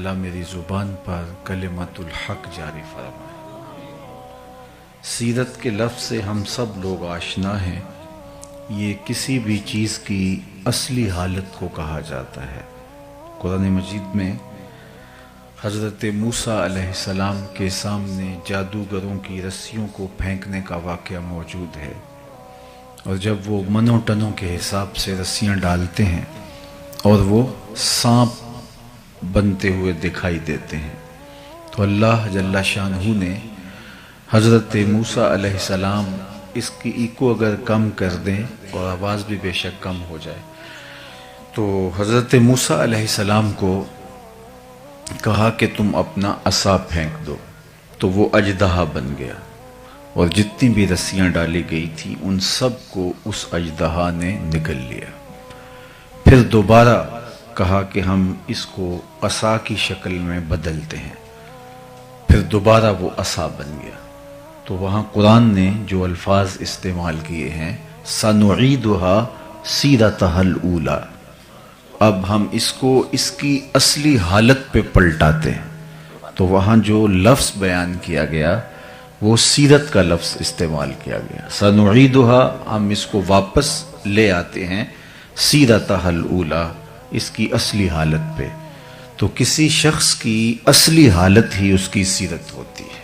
تعالیٰ میری زبان پر کلمت الحق جاری فرمائے۔ سیرت کے لفظ سے ہم سب لوگ آشنا ہیں۔ یہ کسی بھی چیز کی اصلی حالت کو کہا جاتا ہے۔ قرآن مجید میں حضرت موسیٰ علیہ السلام کے سامنے جادوگروں کی رسیوں کو پھینکنے کا واقعہ موجود ہے، اور جب وہ منو ٹنوں کے حساب سے رسیاں ڈالتے ہیں اور وہ سانپ بنتے ہوئے دکھائی دیتے ہیں، تو اللہ جل شانہ نے حضرت موسیٰ علیہ السلام اس کی ایکو اگر کم کر دیں اور آواز بھی بے شک کم ہو جائے، تو حضرت موسیٰ علیہ السلام کو کہا کہ تم اپنا عصا پھینک دو، تو وہ اژدہا بن گیا، اور جتنی بھی رسیاں ڈالی گئی تھیں ان سب کو اس اژدہا نے نگل لیا۔ پھر دوبارہ کہا کہ ہم اس کو عصا کی شکل میں بدلتے ہیں، پھر دوبارہ وہ عصا بن گیا۔ تو وہاں قرآن نے جو الفاظ استعمال کیے ہیں سَنُعِيدُهَا سِيرَتَهَا الْأُولَى، اب ہم اس کو اس کی اصلی حالت پہ پلٹاتے ہیں۔ تو وہاں جو لفظ بیان کیا گیا وہ سیرت کا لفظ استعمال کیا گیا۔ سَنُعِيدُهَا، ہم اس کو واپس لے آتے ہیں سِيرَتَهَا الْأُولَى، اس کی اصلی حالت پہ۔ تو کسی شخص کی اصلی حالت ہی اس کی سیرت ہوتی ہے،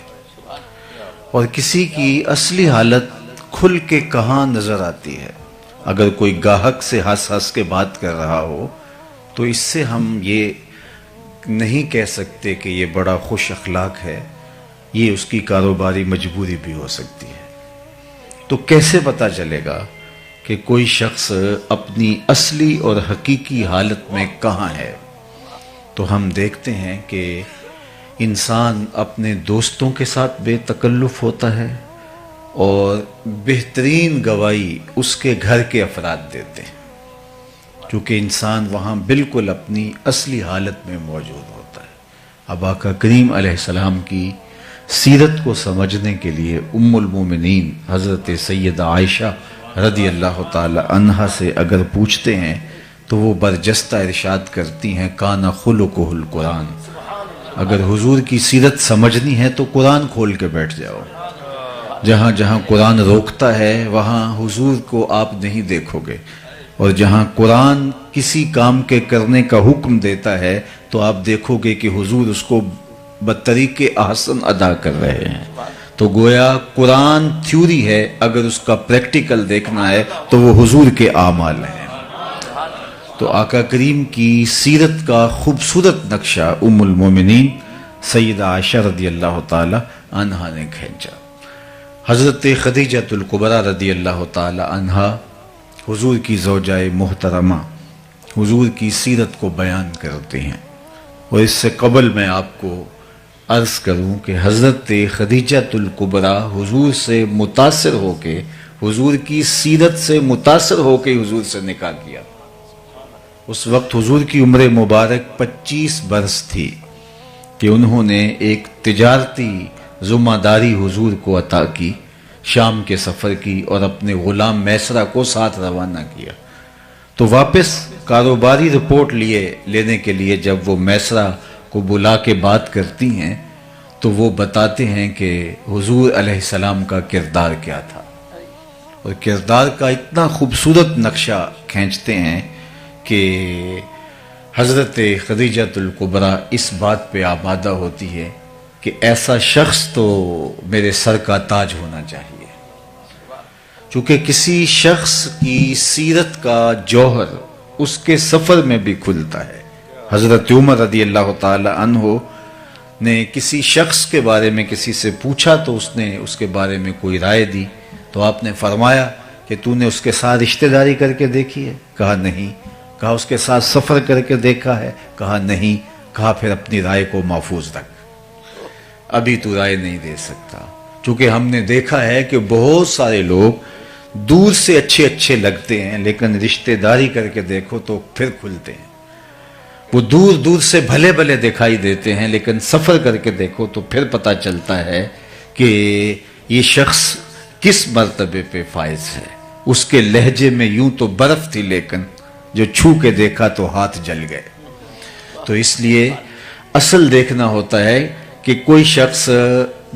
اور کسی کی اصلی حالت کھل کے کہاں نظر آتی ہے۔ اگر کوئی گاہک سے ہنس ہنس کے بات کر رہا ہو تو اس سے ہم یہ نہیں کہہ سکتے کہ یہ بڑا خوش اخلاق ہے، یہ اس کی کاروباری مجبوری بھی ہو سکتی ہے۔ تو کیسے پتہ چلے گا کہ کوئی شخص اپنی اصلی اور حقیقی حالت میں کہاں ہے؟ تو ہم دیکھتے ہیں کہ انسان اپنے دوستوں کے ساتھ بے تکلف ہوتا ہے، اور بہترین گواہی اس کے گھر کے افراد دیتے ہیں، کیونکہ انسان وہاں بالکل اپنی اصلی حالت میں موجود ہوتا ہے۔ اب آقا کریم علیہ السلام کی سیرت کو سمجھنے کے لیے ام المومنین حضرت سیدہ عائشہ رضی اللہ تعالی عنہا سے اگر پوچھتے ہیں تو وہ برجستہ ارشاد کرتی ہیں کان خلقہ القرآن۔ اگر حضور کی سیرت سمجھنی ہے تو قرآن کھول کے بیٹھ جاؤ، جہاں جہاں قرآن روکتا ہے وہاں حضور کو آپ نہیں دیکھو گے، اور جہاں قرآن کسی کام کے کرنے کا حکم دیتا ہے تو آپ دیکھو گے کہ حضور اس کو بطریق احسن ادا کر رہے ہیں۔ تو گویا قرآن تھیوری ہے، اگر اس کا پریکٹیکل دیکھنا ہے تو وہ حضور کے اعمال ہیں۔ تو آقا کریم کی سیرت کا خوبصورت نقشہ ام المومنین سیدہ عائشہ رضی اللہ تعالی عنہا نے کھینچا۔ حضرت خدیجۃ الکبریٰ رضی اللہ تعالی عنہا حضور کی زوجہ محترمہ، حضور کی سیرت کو بیان کرتے ہیں، اور اس سے قبل میں آپ کو عرض کروں کہ حضرت خدیجۃ الکبریٰ حضور سے متاثر ہو کے، حضور کی سیرت سے متاثر ہو کے حضور سے نکاح کیا۔ اس وقت حضور کی عمر مبارک 25 برس تھی کہ انہوں نے ایک تجارتی ذمہ داری حضور کو عطا کی، شام کے سفر کی، اور اپنے غلام میسرہ کو ساتھ روانہ کیا۔ تو واپس کاروباری رپورٹ لینے کے لیے جب وہ میسرہ کو بلا کے بات کرتی ہیں تو وہ بتاتے ہیں کہ حضور علیہ السلام کا کردار کیا تھا، اور کردار کا اتنا خوبصورت نقشہ کھینچتے ہیں کہ حضرت خدیجۃ الکبریٰ اس بات پہ آبادہ ہوتی ہے کہ ایسا شخص تو میرے سر کا تاج ہونا چاہیے، چونکہ کسی شخص کی سیرت کا جوہر اس کے سفر میں بھی کھلتا ہے۔ حضرت عمر رضی اللہ تعالی عنہ نے کسی شخص کے بارے میں کسی سے پوچھا تو اس نے اس کے بارے میں کوئی رائے دی، تو آپ نے فرمایا کہ تو نے اس کے ساتھ رشتہ داری کر کے دیکھی ہے؟ کہا نہیں۔ کہا اس کے ساتھ سفر کر کے دیکھا ہے؟ کہا نہیں۔ کہا پھر اپنی رائے کو محفوظ رکھ، ابھی تو رائے نہیں دے سکتا، چونکہ ہم نے دیکھا ہے کہ بہت سارے لوگ دور سے اچھے لگتے ہیں، لیکن رشتہ داری کر کے دیکھو تو پھر کھلتے ہیں۔ وہ دور دور سے بھلے بھلے دکھائی دیتے ہیں، لیکن سفر کر کے دیکھو تو پھر پتہ چلتا ہے کہ یہ شخص کس مرتبے پہ فائز ہے۔ اس کے لہجے میں یوں تو برف تھی، لیکن جو چھو کے دیکھا تو ہاتھ جل گئے۔ تو اس لیے اصل دیکھنا ہوتا ہے کہ کوئی شخص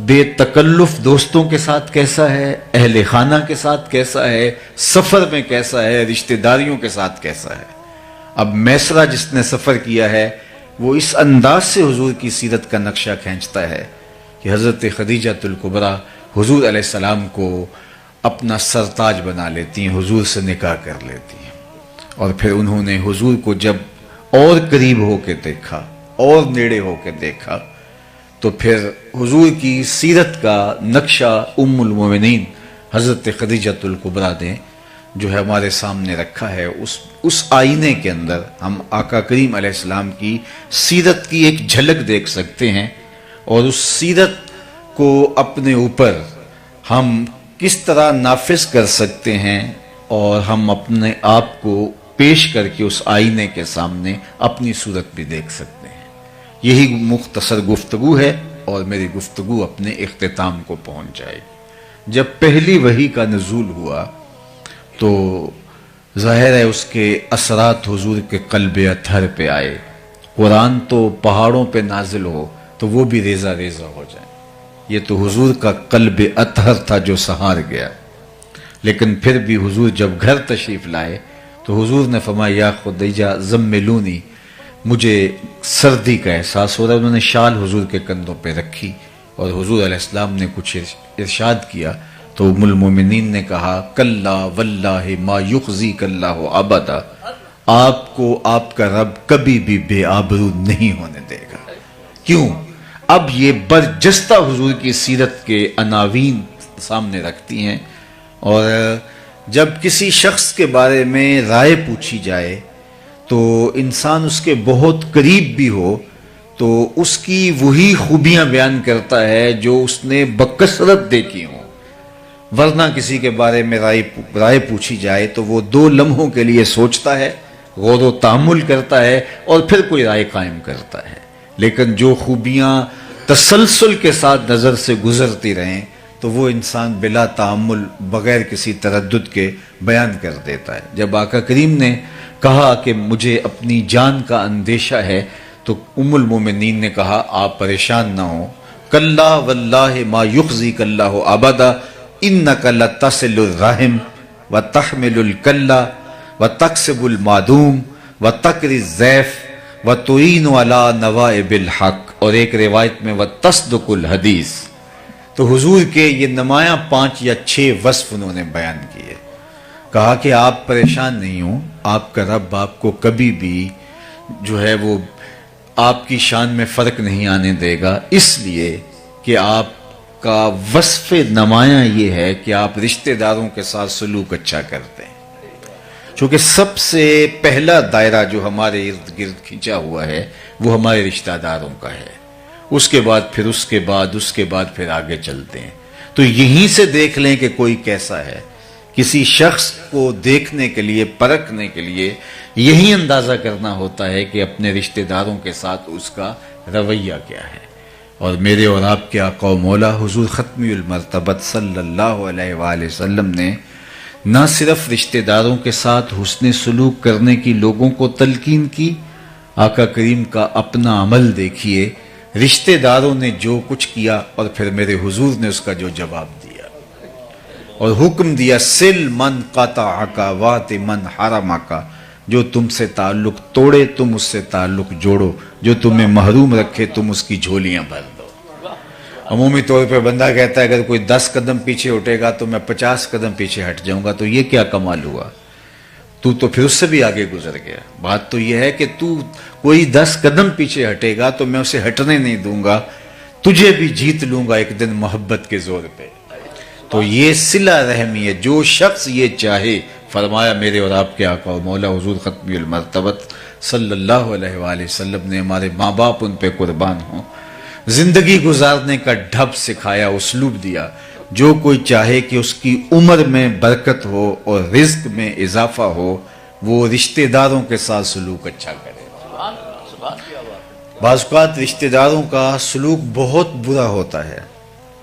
بے تکلف دوستوں کے ساتھ کیسا ہے، اہل خانہ کے ساتھ کیسا ہے، سفر میں کیسا ہے، رشتہ داریوں کے ساتھ کیسا ہے۔ اب میسرہ جس نے سفر کیا ہے وہ اس انداز سے حضور کی سیرت کا نقشہ کھینچتا ہے کہ حضرت خدیجہ الکبریٰ حضور علیہ السلام کو اپنا سرتاج بنا لیتی ہیں، حضور سے نکاح کر لیتی ہیں، اور پھر انہوں نے حضور کو جب اور قریب ہو کے دیکھا اور نیڑے ہو کے دیکھا تو پھر حضور کی سیرت کا نقشہ ام المومنین حضرت خدیجہ الکبریٰ نے جو ہے ہمارے سامنے رکھا ہے۔ اس آئینے کے اندر ہم آقا کریم علیہ السلام کی سیرت کی ایک جھلک دیکھ سکتے ہیں، اور اس سیرت کو اپنے اوپر ہم کس طرح نافذ کر سکتے ہیں، اور ہم اپنے آپ کو پیش کر کے اس آئینے کے سامنے اپنی صورت بھی دیکھ سکتے ہیں۔ یہی مختصر گفتگو ہے، اور میری گفتگو اپنے اختتام کو پہنچ جائے گی۔ جب پہلی وحی کا نزول ہوا تو ظاہر ہے اس کے اثرات حضور کے قلب اطہر پہ آئے۔ قرآن تو پہاڑوں پہ نازل ہو تو وہ بھی ریزہ ریزہ ہو جائے، یہ تو حضور کا قلب اطہر تھا جو سہار گیا۔ لیکن پھر بھی حضور جب گھر تشریف لائے تو حضور نے فرمایا یا خدیجہ زملونی، مجھے سردی کا احساس ہو رہا ہے۔ انہوں نے شال حضور کے کندھوں پہ رکھی اور حضور علیہ السلام نے کچھ ارشاد کیا تو ام المومنین نے کہا کلا واللہ ما یخزیک اللہ ابدا، آپ کو آپ کا رب کبھی بھی بے آبرو نہیں ہونے دے گا۔ کیوں؟ اب یہ برجستہ حضور کی سیرت کے عناوین سامنے رکھتی ہیں، اور جب کسی شخص کے بارے میں رائے پوچھی جائے تو انسان اس کے بہت قریب بھی ہو تو اس کی وہی خوبیاں بیان کرتا ہے جو اس نے بکثرت دیکھی ہوں، ورنہ کسی کے بارے میں رائے پوچھی جائے تو وہ 2 لمحوں کے لیے سوچتا ہے، غور و تأمل کرتا ہے اور پھر کوئی رائے قائم کرتا ہے۔ لیکن جو خوبیاں تسلسل کے ساتھ نظر سے گزرتی رہیں تو وہ انسان بلا تأمل بغیر کسی تردد کے بیان کر دیتا ہے۔ جب آقا کریم نے کہا کہ مجھے اپنی جان کا اندیشہ ہے تو ام المومنین نے کہا آپ پریشان نہ ہوں، کلا واللہ ما یخزیک اللہ ابدا انک لتصل الرحم وتحمل الکلا وتکسب المعدوم وتقری الضیف وتعین علی نوائب الحق، اور ایک روایت میں وتصدق الحدیث۔ تو حضور کے یہ نمایاں 5 یا 6 وصف انہوں نے بیان کیے، کہا کہ آپ پریشان نہیں ہوں، آپ کا رب آپ کو کبھی بھی جو ہے وہ آپ کی شان میں فرق نہیں آنے دے گا، اس لیے کہ آپ کا وصف نمایاں یہ ہے کہ آپ رشتہ داروں کے ساتھ سلوک اچھا کرتے ہیں۔ چونکہ سب سے پہلا دائرہ جو ہمارے ارد گرد کھینچا ہوا ہے وہ ہمارے رشتہ داروں کا ہے، اس کے بعد پھر آگے چلتے ہیں۔ تو یہیں سے دیکھ لیں کہ کوئی کیسا ہے۔ کسی شخص کو دیکھنے کے لیے، پرکھنے کے لیے یہی اندازہ کرنا ہوتا ہے کہ اپنے رشتہ داروں کے ساتھ اس کا رویہ کیا ہے۔ اور میرے اور آپ کے آقا و مولا حضور ختمی المرتبت صلی اللہ علیہ وآلہ وسلم نے نہ صرف رشتہ داروں کے ساتھ حسن سلوک کرنے کی لوگوں کو تلقین کی، آقا کریم کا اپنا عمل دیکھیے، رشتہ داروں نے جو کچھ کیا اور پھر میرے حضور نے اس کا جو جواب دیا اور حکم دیا سل من قطعک وات من حرمک، جو تم سے تعلق توڑے تم اس سے تعلق جوڑو، جو تمہیں محروم رکھے تم اس کی جھولیاں بھر دو۔ عمومی طور پہ بندہ کہتا ہے اگر کوئی 10 قدم پیچھے اٹھے گا تو میں 50 قدم پیچھے ہٹ جاؤں گا، تو یہ کیا کمال ہوا؟ تو پھر اس سے بھی آگے گزر گیا۔ بات تو یہ ہے کہ تو کوئی 10 قدم پیچھے ہٹے گا تو میں اسے ہٹنے نہیں دوں گا، تجھے بھی جیت لوں گا ایک دن محبت کے زور پہ۔ تو یہ صلہ رحمی ہے، جو شخص یہ چاہے، فرمایا میرے اور آپ کے آقا و مولا حضور ختمی المرتبت صلی اللہ علیہ وآلہ وسلم نے، ہمارے ماں باپ ان پہ قربان ہوں، زندگی گزارنے کا ڈھب سکھایا، اسلوب دیا۔ جو کوئی چاہے کہ اس کی عمر میں برکت ہو اور رزق میں اضافہ ہو، وہ رشتہ داروں کے ساتھ سلوک اچھا کرے۔ بعض اوقات رشتہ داروں کا سلوک بہت برا ہوتا ہے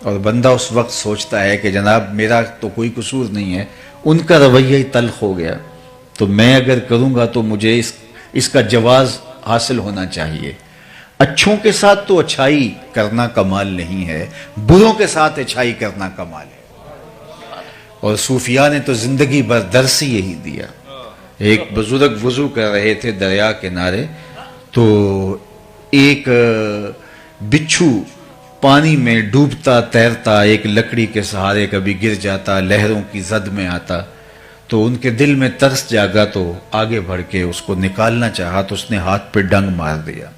اور بندہ اس وقت سوچتا ہے کہ جناب میرا تو کوئی قصور نہیں ہے، ان کا رویہ ہی تلخ ہو گیا، تو میں اگر کروں گا تو مجھے اس کا جواز حاصل ہونا چاہیے۔ اچھوں کے ساتھ تو اچھائی کرنا کمال نہیں ہے، بروں کے ساتھ اچھائی کرنا کمال ہے۔ اور صوفیاء نے تو زندگی بھر درس ہی یہی دیا۔ ایک بزرگ وضو کر رہے تھے دریا کنارے، تو ایک بچھو پانی میں ڈوبتا تیرتا ایک لکڑی کے سہارے کبھی گر جاتا، لہروں کی زد میں آتا، تو ان کے دل میں ترس جاگا، تو آگے بڑھ کے اس کو نکالنا چاہا تو اس نے ہاتھ پہ ڈنگ مار دیا،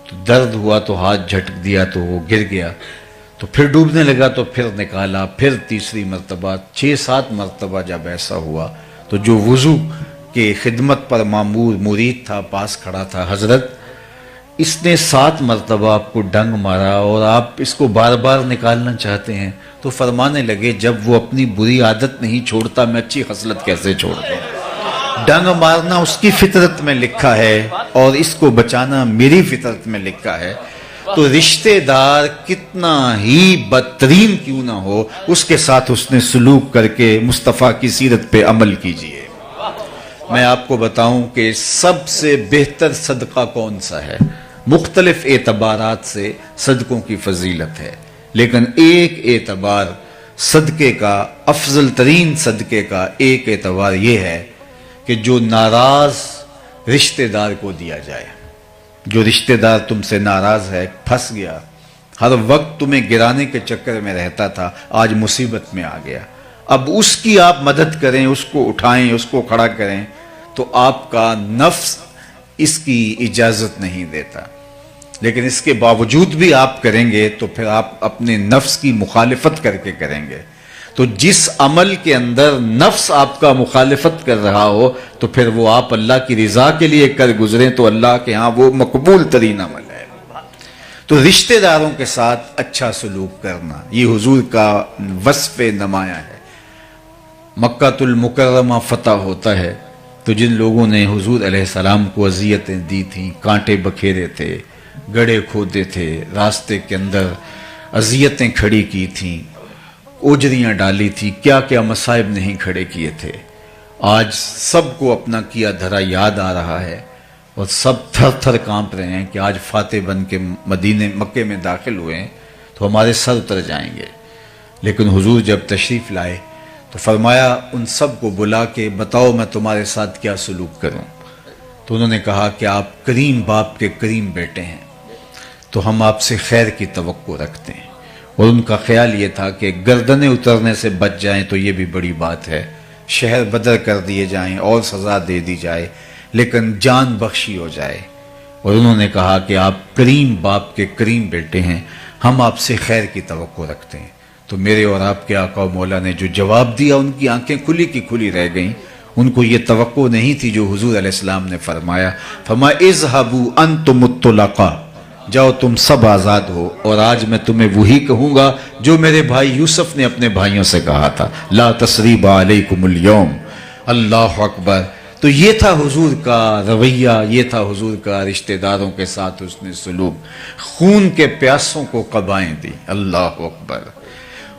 تو درد ہوا تو ہاتھ جھٹک دیا تو وہ گر گیا، تو پھر ڈوبنے لگا تو پھر نکالا، پھر تیسری مرتبہ، 6-7 مرتبہ جب ایسا ہوا تو جو وضو کے خدمت پر معمور مرید تھا پاس کھڑا تھا، حضرت اس نے 7 مرتبہ آپ کو ڈنگ مارا اور آپ اس کو بار بار نکالنا چاہتے ہیں، تو فرمانے لگے جب وہ اپنی بری عادت نہیں چھوڑتا میں اچھی خصلت کیسے چھوڑ دوں؟ ڈنگ مارنا اس کی فطرت میں لکھا ہے اور اس کو بچانا میری فطرت میں لکھا ہے، تو رشتہ دار کتنا ہی بدترین کیوں نہ ہو اس کے ساتھ اس نے سلوک کر کے مصطفیٰ کی سیرت پہ عمل کیجئے۔ میں آپ کو بتاؤں کہ سب سے بہتر صدقہ کون سا ہے؟ مختلف اعتبارات سے صدقوں کی فضیلت ہے، لیکن ایک اعتبار صدقے کا، افضل ترین صدقے کا ایک اعتبار یہ ہے کہ جو ناراض رشتہ دار کو دیا جائے۔ جو رشتہ دار تم سے ناراض ہے، پھنس گیا، ہر وقت تمہیں گرانے کے چکر میں رہتا تھا، آج مصیبت میں آ گیا، اب اس کی آپ مدد کریں، اس کو اٹھائیں، اس کو کھڑا کریں، تو آپ کا نفس اس کی اجازت نہیں دیتا، لیکن اس کے باوجود بھی آپ کریں گے تو پھر آپ اپنے نفس کی مخالفت کر کے کریں گے۔ تو جس عمل کے اندر نفس آپ کا مخالفت کر رہا ہو تو پھر وہ آپ اللہ کی رضا کے لیے کر گزریں تو اللہ کے ہاں وہ مقبول ترین عمل ہے۔ تو رشتہ داروں کے ساتھ اچھا سلوک کرنا یہ حضور کا وصف نمایاں ہے۔ مکہ المکرمہ فتح ہوتا ہے تو جن لوگوں نے حضور علیہ السلام کو اذیتیں دی تھیں، کانٹے بکھیرے تھے، گڑھے کھودے تھے، راستے کے اندر اذیتیں کھڑی کی تھیں، اوجریاں ڈالی تھی، کیا کیا مصائب نہیں کھڑے کیے تھے، آج سب کو اپنا کیا دھرا یاد آ رہا ہے اور سب تھر تھر کانپ رہے ہیں کہ آج فاتح بن کے مکے میں داخل ہوئے ہیں تو ہمارے سر اتر جائیں گے۔ لیکن حضور جب تشریف لائے تو فرمایا ان سب کو بلا کے بتاؤ میں تمہارے ساتھ کیا سلوک کروں، تو انہوں نے کہا کہ آپ کریم باپ کے کریم بیٹے ہیں تو ہم آپ سے خیر کی توقع رکھتے ہیں، اور ان کا خیال یہ تھا کہ گردنیں اترنے سے بچ جائیں تو یہ بھی بڑی بات ہے، شہر بدر کر دیے جائیں اور سزا دے دی جائے لیکن جان بخشی ہو جائے، اور انہوں نے کہا کہ آپ کریم باپ کے کریم بیٹے ہیں، ہم آپ سے خیر کی توقع رکھتے ہیں۔ تو میرے اور آپ کے آقا و مولا نے جو جواب دیا ان کی آنکھیں کھلی کی کھلی رہ گئیں، ان کو یہ توقع نہیں تھی جو حضور علیہ السلام نے فرمایا، اذهبوا انتم الطلقاء، جاؤ تم سب آزاد ہو، اور آج میں تمہیں وہی کہوں گا جو میرے بھائی یوسف نے اپنے بھائیوں سے کہا تھا، لا تثریب علیکم اليوم، اللہ اکبر۔ تو یہ تھا حضور کا رویہ، یہ تھا حضور کا رشتہ داروں کے ساتھ اس نے سلوک، خون کے پیاسوں کو قبائیں دی، اللہ اکبر۔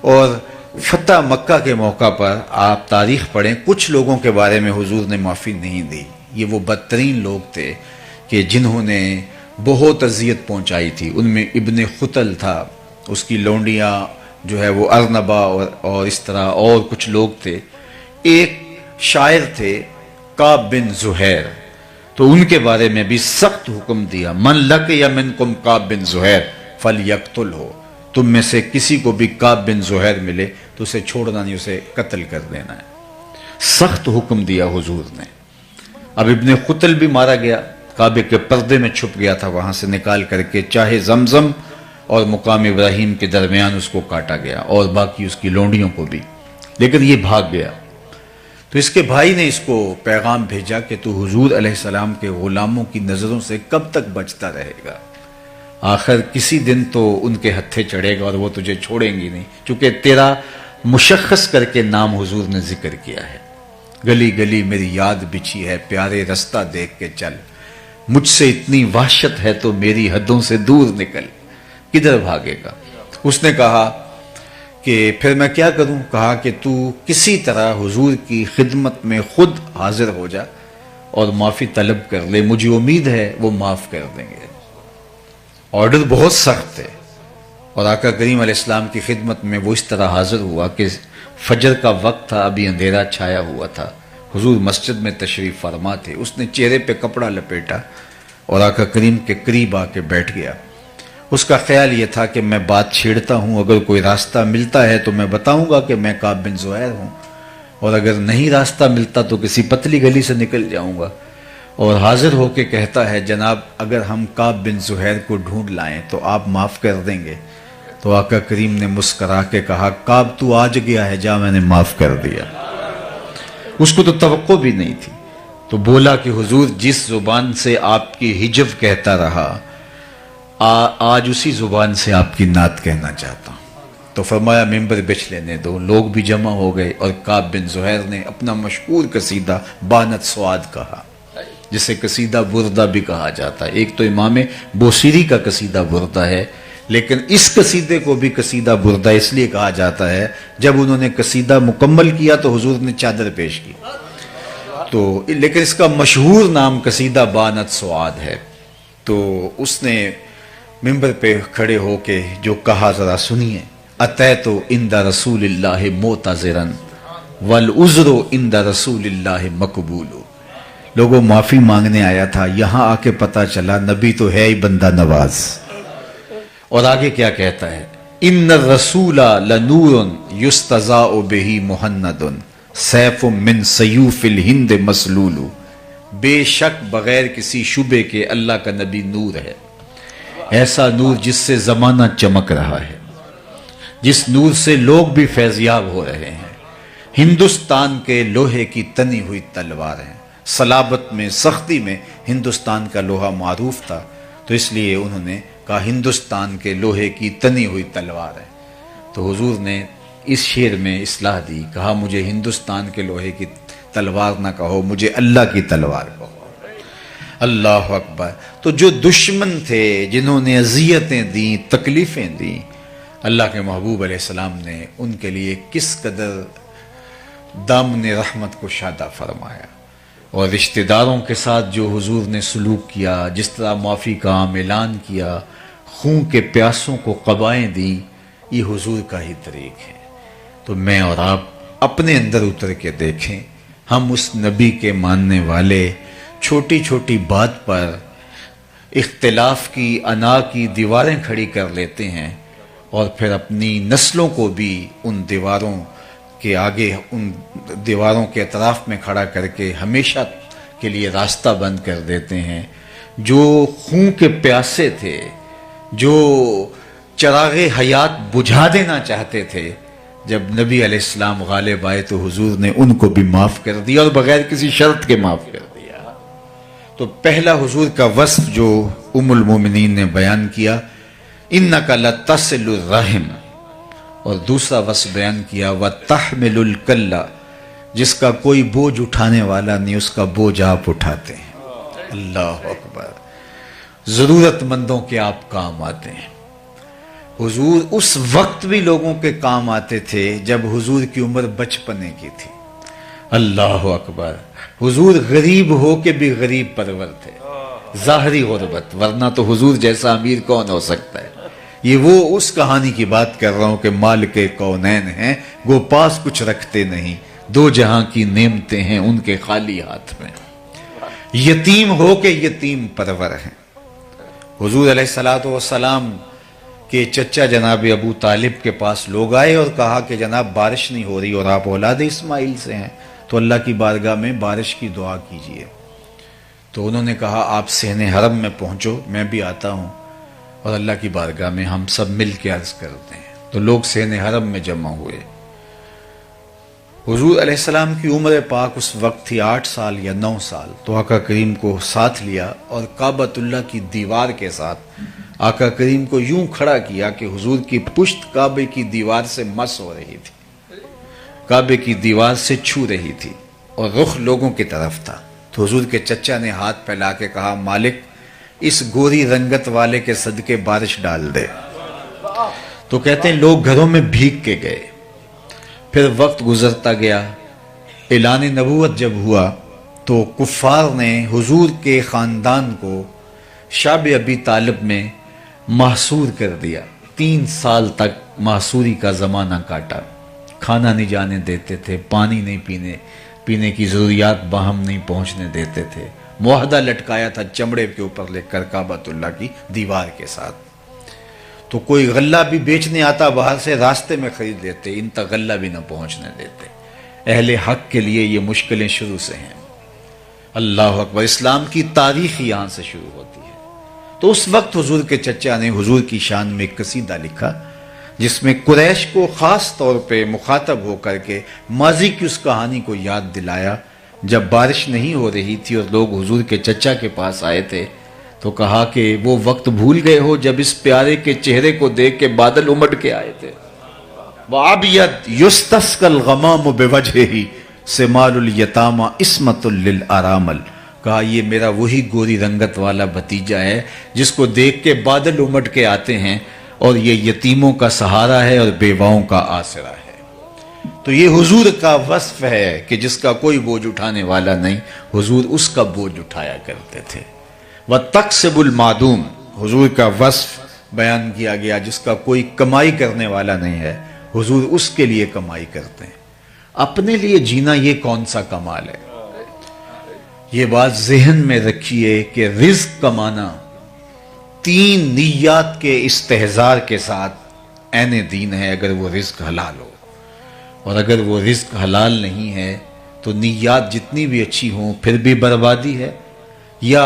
اور فتح مکہ کے موقع پر آپ تاریخ پڑھیں، کچھ لوگوں کے بارے میں حضور نے معافی نہیں دی، یہ وہ بدترین لوگ تھے کہ جنہوں نے بہت اذیت پہنچائی تھی، ان میں ابن خطل تھا، اس کی لونڈیاں جو ہے وہ ارنبا اور اس طرح اور کچھ لوگ تھے، ایک شاعر تھے کعب بن زہیر، تو ان کے بارے میں بھی سخت حکم دیا، من لقی منکم کعب بن زہیر فلیقتلہ، تم میں سے کسی کو بھی کعب بن زہیر ملے تو اسے چھوڑنا نہیں، اسے قتل کر دینا ہے، سخت حکم دیا حضور نے۔ اب ابن خطل بھی مارا گیا، کعبے کے پردے میں چھپ گیا تھا، وہاں سے نکال کر کے چاہے زمزم اور مقام ابراہیم کے درمیان اس کو کاٹا گیا، اور باقی اس کی لونڈیوں کو بھی، لیکن یہ بھاگ گیا۔ تو اس کے بھائی نے اس کو پیغام بھیجا کہ تو حضور علیہ السلام کے غلاموں کی نظروں سے کب تک بچتا رہے گا، آخر کسی دن تو ان کے ہتھے چڑھے گا اور وہ تجھے چھوڑیں گی نہیں، چونکہ تیرا مشخص کر کے نام حضور نے ذکر کیا ہے، گلی گلی میری یاد بچھی ہے، پیارے رستہ دیکھ کے چل، مجھ سے اتنی وحشت ہے تو میری حدوں سے دور نکل، کدھر بھاگے گا؟ اس نے کہا کہ پھر میں کیا کروں؟ کہا کہ تو کسی طرح حضور کی خدمت میں خود حاضر ہو جا اور معافی طلب کر لے، مجھے امید ہے وہ معاف کر دیں گے۔ آرڈر بہت سخت ہے، اور آقا کریم علیہ السلام کی خدمت میں وہ اس طرح حاضر ہوا کہ فجر کا وقت تھا، ابھی اندھیرا چھایا ہوا تھا، حضور مسجد میں تشریف فرما تھے، اس نے چہرے پہ کپڑا لپیٹا اور آقا کریم کے قریب آ کے بیٹھ گیا۔ اس کا خیال یہ تھا کہ میں بات چھیڑتا ہوں، اگر کوئی راستہ ملتا ہے تو میں بتاؤں گا کہ میں کعب بن زہیر ہوں، اور اگر نہیں راستہ ملتا تو کسی پتلی گلی سے نکل جاؤں گا، اور حاضر ہو کے کہتا ہے جناب اگر ہم کعب بن زہیر کو ڈھونڈ لائیں تو آپ معاف کر دیں گے؟ تو آقا کریم نے مسکرا کے کہا کعب تو آج گیا ہے، جا میں نے معاف کر دیا۔ اس کو تو توقع بھی نہیں تھی، تو بولا کہ حضور جس زبان سے آپ کی ہجو کہتا رہا، آج اسی زبان سے آپ کی نعت کہنا چاہتا ہوں۔ تو فرمایا ممبر بچھ لینے دو، لوگ بھی جمع ہو گئے، اور کعب بن زہیر نے اپنا مشہور قصیدہ بانت سواد کہا، جسے قصیدہ بردہ بھی کہا جاتا ہے۔ ایک تو امام بوصیری کا قصیدہ بردہ ہے، لیکن اس قصیدے کو بھی قصیدہ بردہ اس لیے کہا جاتا ہے، جب انہوں نے قصیدہ مکمل کیا تو حضور نے چادر پیش کی، تو لیکن اس کا مشہور نام قصیدہ بانت سواد ہے۔ تو اس نے ممبر پہ کھڑے ہو کے جو کہا ذرا سنیے، اتیت عند رسول اللہ معتذرا والعذر عند رسول اللہ مقبول۔ لوگوں معافی مانگنے آیا تھا، یہاں آ کے پتہ چلا نبی تو ہے ہی بندہ نواز۔ اور آگے کیا کہتا ہے، ان الرسول لنور یستضاء بہ مہند سیف من سیوف الہند مسلول۔ بے شک بغیر کسی شبے کے اللہ کا نبی نور ہے، ایسا نور جس سے زمانہ چمک رہا ہے، جس نور سے لوگ بھی فیضیاب ہو رہے ہیں، ہندوستان کے لوہے کی تنی ہوئی تلوار ہیں۔ صلابت میں، سختی میں ہندوستان کا لوہا معروف تھا، تو اس لیے انہوں نے کہا ہندوستان کے لوہے کی تنی ہوئی تلوار ہے۔ تو حضور نے اس شعر میں اصلاح دی، کہا مجھے ہندوستان کے لوہے کی تلوار نہ کہو، مجھے اللہ کی تلوار کہو۔ اللہ اکبر۔ تو جو دشمن تھے، جنہوں نے اذیتیں دیں، تکلیفیں دیں، اللہ کے محبوب علیہ السلام نے ان کے لیے کس قدر دامن رحمت کو شادہ فرمایا، اور رشتہ داروں کے ساتھ جو حضور نے سلوک کیا، جس طرح معافی کا عام اعلان کیا، خون کے پیاسوں کو قبائیں دیں، یہ حضور کا ہی طریق ہے۔ تو میں اور آپ اپنے اندر اتر کے دیکھیں، ہم اس نبی کے ماننے والے چھوٹی چھوٹی بات پر اختلاف کی انا کی دیواریں کھڑی کر لیتے ہیں، اور پھر اپنی نسلوں کو بھی ان دیواروں کے آگے، ان دیواروں کے اطراف میں کھڑا کر کے ہمیشہ کے لیے راستہ بند کر دیتے ہیں۔ جو خون کے پیاسے تھے، جو چراغ حیات بجھا دینا چاہتے تھے، جب نبی علیہ السلام غالب آئے تو حضور نے ان کو بھی معاف کر دیا، اور بغیر کسی شرط کے معاف کر دیا۔ تو پہلا حضور کا وصف جو ام المومنین نے بیان کیا، انک لتصل الرحم، اور دوسرا وصف بیان کیا وتحمل الکل، جس کا کوئی بوجھ اٹھانے والا نہیں، اس کا بوجھ آپ اٹھاتے ہیں۔ اللہ اکبر۔ ضرورت مندوں کے آپ کام آتے ہیں۔ حضور اس وقت بھی لوگوں کے کام آتے تھے جب حضور کی عمر بچپنے کی تھی۔ اللہ اکبر۔ حضور غریب ہو کے بھی غریب پرور تھے، ظاہری غربت، ورنہ تو حضور جیسا امیر کون ہو سکتا ہے۔ یہ وہ اس کہانی کی بات کر رہا ہوں کہ مال کے کونین ہیں، گو پاس کچھ رکھتے نہیں، دو جہاں کی نعمتیں ہیں ان کے خالی ہاتھ میں۔ یتیم ہو کے یتیم پرور ہیں۔ حضور علیہ السلام کہ چچا جناب ابو طالب کے پاس لوگ آئے اور کہا کہ جناب بارش نہیں ہو رہی اور آپ اولاد اسماعیل سے ہیں، تو اللہ کی بارگاہ میں بارش کی دعا کیجئے۔ تو انہوں نے کہا آپ صحن حرم میں پہنچو، میں بھی آتا ہوں، اور اللہ کی بارگاہ میں ہم سب مل کے عرض کرتے ہیں۔ تو لوگ صحن حرم میں جمع ہوئے۔ حضور علیہ السلام کی عمر پاک اس وقت تھی 8 سال یا 9 سال، تو آقا کریم کو ساتھ لیا اور کعبۃ اللہ کی دیوار کے ساتھ آقا کریم کو یوں کھڑا کیا کہ حضور کی پشت کعبے کی دیوار سے مس ہو رہی تھی، کعبے کی دیوار سے چھو رہی تھی، اور رخ لوگوں کی طرف تھا۔ تو حضور کے چچا نے ہاتھ پھیلا کے کہا مالک اس گوری رنگت والے کے صدقے بارش ڈال دے۔ تو کہتے ہیں لوگ گھروں میں بھیگ کے گئے۔ پھر وقت گزرتا گیا، اعلان نبوت جب ہوا تو کفار نے حضور کے خاندان کو شعب ابی طالب میں محصور کر دیا. 3 سال تک محصوری کا زمانہ کاٹا. کھانا نہیں جانے دیتے تھے، پانی نہیں پینے کی ضروریات باہم نہیں پہنچنے دیتے تھے. معاہدہ لٹکایا تھا چمڑے کے اوپر لکھ کر کعبۃ اللہ کی دیوار کے ساتھ. تو کوئی غلہ بھی بیچنے آتا باہر سے، راستے میں خرید لیتے، ان تک غلہ بھی نہ پہنچنے دیتے. اہل حق کے لیے یہ مشکلیں شروع سے ہیں. اللہ اکبر. اسلام کی تاریخ یہاں سے شروع ہوتی ہے. تو اس وقت حضور کے چچا نے حضور کی شان میں ایک قصیدہ لکھا جس میں قریش کو خاص طور پہ مخاطب ہو کر کے ماضی کی اس کہانی کو یاد دلایا. جب بارش نہیں ہو رہی تھی اور لوگ حضور کے چچا کے پاس آئے تھے تو کہا کہ وہ وقت بھول گئے ہو جب اس پیارے کے چہرے کو دیکھ کے بادل امڑ کے آئے تھے. وَعَبْيَدْ يُسْتَسْقَى الْغَمَامُ بِوَجْهِهِ سِمَالُ الْيَتَامَى عِصْمَةٌ لِلْأَرَامِلِ. کہا یہ میرا وہی گوری رنگت والا بھتیجا ہے جس کو دیکھ کے بادل امٹ کے آتے ہیں، اور یہ یتیموں کا سہارا ہے اور بیواؤں کا آسرا ہے. تو یہ حضور کا وصف ہے کہ جس کا کوئی بوجھ اٹھانے والا نہیں، حضور اس کا بوجھ اٹھایا کرتے تھے. وَتَقْسِبُ الْمَعْدُومِ. حضور کا وصف بیان کیا گیا جس کا کوئی کمائی کرنے والا نہیں ہے، حضور اس کے لیے کمائی کرتے ہیں. اپنے لیے جینا یہ کون سا کمال ہے؟ یہ بات ذہن میں رکھیے کہ رزق کمانا 3 نیات کے استحضار کے ساتھ عین دین ہے اگر وہ رزق حلال ہو. اور اگر وہ رزق حلال نہیں ہے تو نیات جتنی بھی اچھی ہوں پھر بھی بربادی ہے، یا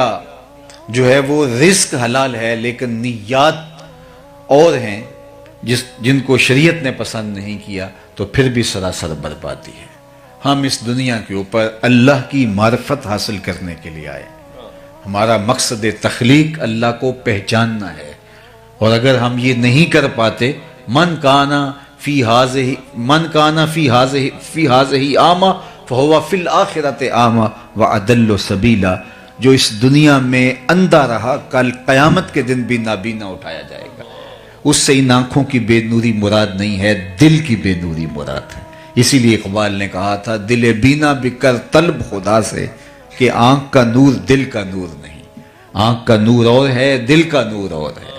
جو ہے وہ رزق حلال ہے لیکن نیات اور ہیں جن کو شریعت نے پسند نہیں کیا تو پھر بھی سراسر بربادی ہے. ہم اس دنیا کے اوپر اللہ کی معرفت حاصل کرنے کے لیے آئے. ہمارا مقصد تخلیق اللہ کو پہچاننا ہے، اور اگر ہم یہ نہیں کر پاتے من کانا فی ہذہ اعمی فہو فی الآخرۃ اعمی واضل سبیلا. جو اس دنیا میں اندھا رہا کل قیامت کے دن بھی نابینا اٹھایا جائے گا. اس سے ان آنکھوں کی بے نوری مراد نہیں ہے، دل کی بے نوری مراد ہے. اسی لیے اقبال نے کہا تھا دل بینا بکر طلب خدا سے کہ آنکھ کا نور دل کا نور نہیں. آنکھ کا نور اور ہے، دل کا نور اور ہے.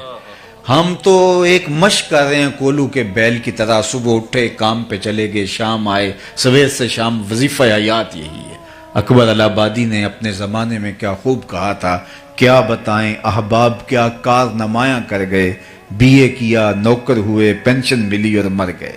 ہم تو ایک مشق کر رہے ہیں کولو کے بیل کی طرح. صبح اٹھے کام پہ چلے گئے، شام آئے، سویر سے شام وظیفہ حیات یہی ہے. اکبر الہ آبادی نے اپنے زمانے میں کیا خوب کہا تھا، کیا بتائیں احباب کیا کار نمایاں کر گئے، بی اے کیا نوکر ہوئے پینشن ملی اور مر گئے.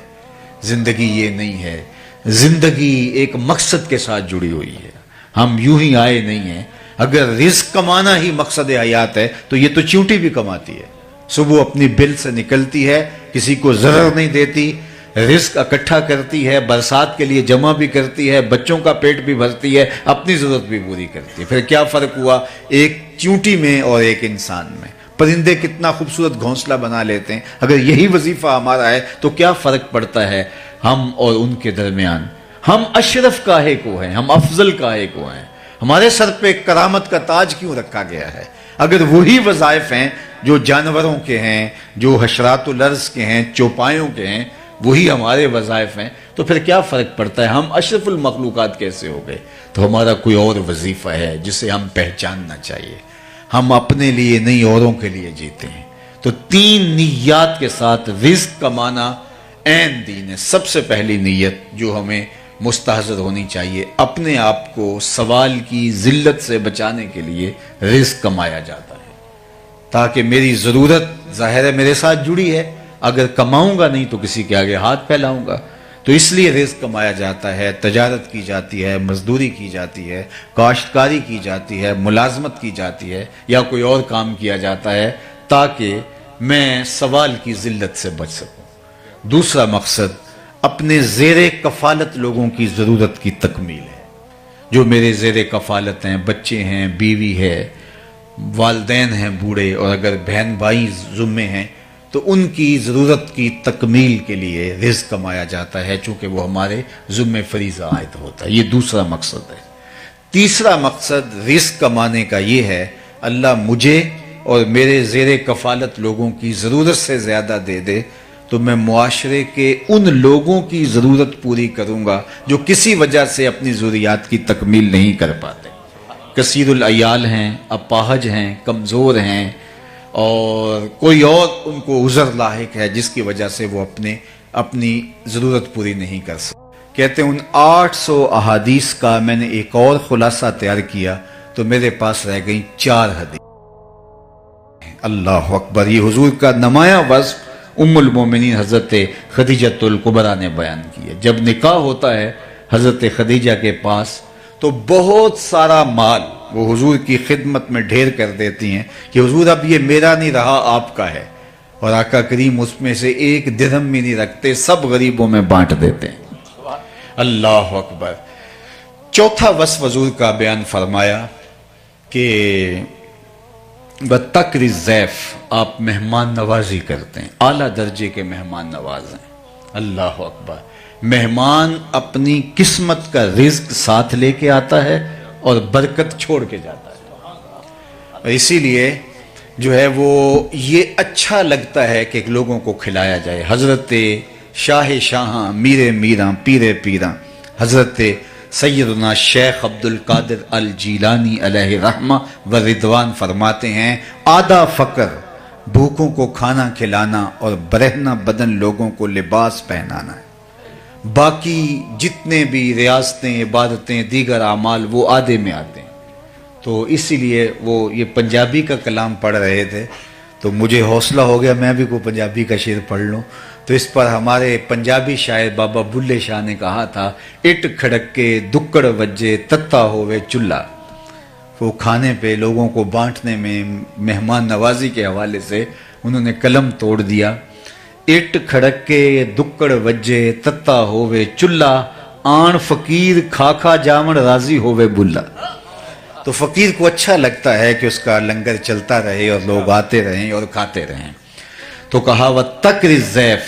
زندگی یہ نہیں ہے. زندگی ایک مقصد کے ساتھ جڑی ہوئی ہے. ہم یوں ہی آئے نہیں ہیں. اگر رزق کمانا ہی مقصد حیات ہے تو یہ تو چیونٹی بھی کماتی ہے. صبح اپنی بل سے نکلتی ہے، کسی کو ضرر نہیں دیتی، رزق اکٹھا کرتی ہے، برسات کے لیے جمع بھی کرتی ہے، بچوں کا پیٹ بھی بھرتی ہے، اپنی ضرورت بھی پوری کرتی ہے. پھر کیا فرق ہوا ایک چیونٹی میں اور ایک انسان میں؟ پرندے کتنا خوبصورت گھونسلہ بنا لیتے ہیں. اگر یہی وظیفہ ہمارا ہے تو کیا فرق پڑتا ہے ہم اور ان کے درمیان؟ ہم اشرف کاہے کو ہیں، ہم افضل کاہے کو ہیں. ہمارے سر پہ کرامت کا تاج کیوں رکھا گیا ہے؟ اگر وہی وظائف ہیں جو جانوروں کے ہیں، جو حشرات الارض کے ہیں، چوپایوں کے ہیں، وہی ہمارے وظائف ہیں، تو پھر کیا فرق پڑتا ہے؟ ہم اشرف المخلوقات کیسے ہو گئے؟ تو ہمارا کوئی اور وظیفہ ہے جسے ہم پہچاننا چاہیے. ہم اپنے لیے نہیں اوروں کے لیے جیتے ہیں. تو 3 نیات کے ساتھ رزق کمانا عین دین ہے. سب سے پہلی نیت جو ہمیں مستحضر ہونی چاہیے، اپنے آپ کو سوال کی ذلت سے بچانے کے لیے رزق کمایا جاتا ہے تاکہ میری ضرورت ظاہر ہے میرے ساتھ جڑی ہے. اگر کماؤں گا نہیں تو کسی کے آگے ہاتھ پھیلاؤں گا. تو اس لیے رزق کمایا جاتا ہے، تجارت کی جاتی ہے، مزدوری کی جاتی ہے، کاشتکاری کی جاتی ہے، ملازمت کی جاتی ہے، یا کوئی اور کام کیا جاتا ہے تاکہ میں سوال کی ذلت سے بچ سکوں. دوسرا مقصد اپنے زیر کفالت لوگوں کی ضرورت کی تکمیل ہے. جو میرے زیر کفالت ہیں، بچے ہیں، بیوی ہے، والدین ہیں بوڑھے، اور اگر بہن بھائی ذمے ہیں تو ان کی ضرورت کی تکمیل کے لیے رزق کمایا جاتا ہے، چونکہ وہ ہمارے ذمہ فریضہ عائد ہوتا ہے. یہ دوسرا مقصد ہے. تیسرا مقصد رزق کمانے کا یہ ہے اللہ مجھے اور میرے زیر کفالت لوگوں کی ضرورت سے زیادہ دے دے تو میں معاشرے کے ان لوگوں کی ضرورت پوری کروں گا جو کسی وجہ سے اپنی ضروریات کی تکمیل نہیں کر پاتے. کثیر العیال ہیں، اپاہج ہیں، کمزور ہیں، اور کوئی اور ان کو عذر لاحق ہے جس کی وجہ سے وہ اپنی ضرورت پوری نہیں کر سکتے. کہتے ہیں ان 800 احادیث کا میں نے ایک اور خلاصہ تیار کیا تو میرے پاس رہ گئی 4 حدیث. اللہ اکبر. یہ حضور کا نمایاں وصف ام المومنین حضرت خدیجۃ الکبریٰ نے بیان کیا. جب نکاح ہوتا ہے حضرت خدیجہ کے پاس تو بہت سارا مال وہ حضور کی خدمت میں ڈھیر کر دیتی ہیں کہ حضور اب یہ میرا نہیں رہا آپ کا ہے. اور آقا کریم اس میں سے 1 درہم بھی نہیں رکھتے, سب غریبوں میں بانٹ دیتے ہیں. اللہ اکبر. چوتھا وصف حضور کا بیان فرمایا کہ بتکر الضیف, آپ مہمان نوازی کرتے ہیں, اعلیٰ درجے کے مہمان نواز ہیں. اللہ اکبر. مہمان اپنی قسمت کا رزق ساتھ لے کے آتا ہے اور برکت چھوڑ کے جاتا ہے. اور اسی لیے جو ہے وہ یہ اچھا لگتا ہے کہ لوگوں کو کھلایا جائے. حضرت شاہ شاہاں میر میراں پیر پیراں حضرت سیدنا شیخ عبد القادر الجیلانی علیہ رحمہ و رضوان فرماتے ہیں آدھا فقر بھوکوں کو کھانا کھلانا اور برہنہ بدن لوگوں کو لباس پہنانا ہے. باقی جتنے بھی ریاستیں عبادتیں دیگر اعمال وہ آدھے میں آتے ہیں. تو اسی لیے وہ یہ پنجابی کا کلام پڑھ رہے تھے تو مجھے حوصلہ ہو گیا میں بھی کوئی پنجابی کا شعر پڑھ لوں. تو اس پر ہمارے پنجابی شاعر بابا بلے شاہ نے کہا تھا اٹ کھڑک کے دکڑ وجے تتا ہوئے چلہ. وہ کھانے پہ لوگوں کو بانٹنے میں مہمان نوازی کے حوالے سے انہوں نے قلم توڑ دیا. اٹ کھڑک کے دکڑ وجے تتا ہوئے چلہ آن فقیر کھا کھا جامن راضی ہوئے بلا. تو فقیر کو اچھا لگتا ہے کہ اس کا لنگر چلتا رہے اور لوگ آتے رہیں اور کھاتے رہیں. تو کہا وَتَّقْرِ الضَّيْفَ,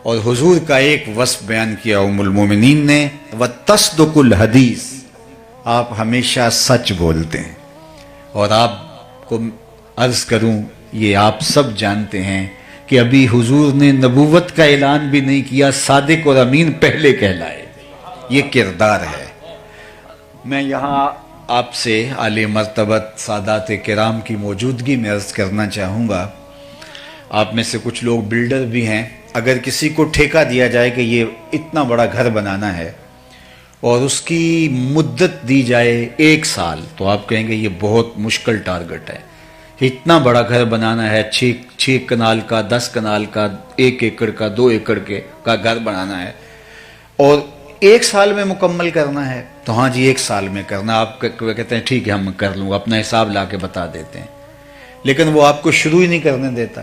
اور حضور کا ایک وصف بیان کیا ام المومنین نے وَتَصْدُقُ الْحَدِيث, آپ ہمیشہ سچ بولتے ہیں. اور آپ کو عرض کروں یہ آپ سب جانتے ہیں کہ ابھی حضور نے نبوت کا اعلان بھی نہیں کیا, صادق اور امین پہلے کہلائے. یہ کردار ہے. میں یہاں آپ سے اعلی مرتبت سادات کرام کی موجودگی میں عرض کرنا چاہوں گا, آپ میں سے کچھ لوگ بلڈر بھی ہیں, اگر کسی کو ٹھیکہ دیا جائے کہ یہ اتنا بڑا گھر بنانا ہے اور اس کی مدت دی جائے 1 سال تو آپ کہیں گے یہ بہت مشکل ٹارگٹ ہے. اتنا بڑا گھر بنانا ہے, 6 کنال کا, 10 کنال کا, 1 ایکڑ کا, 2 ایکڑ کا گھر بنانا ہے اور 1 سال میں مکمل کرنا ہے. تو ہاں جی 1 سال میں کرنا. آپ کہتے ہیں ٹھیک ہے ہم کر لوں گا, اپنا حساب لا کے بتا دیتے ہیں, لیکن وہ آپ کو شروع ہی نہیں کرنے دیتا.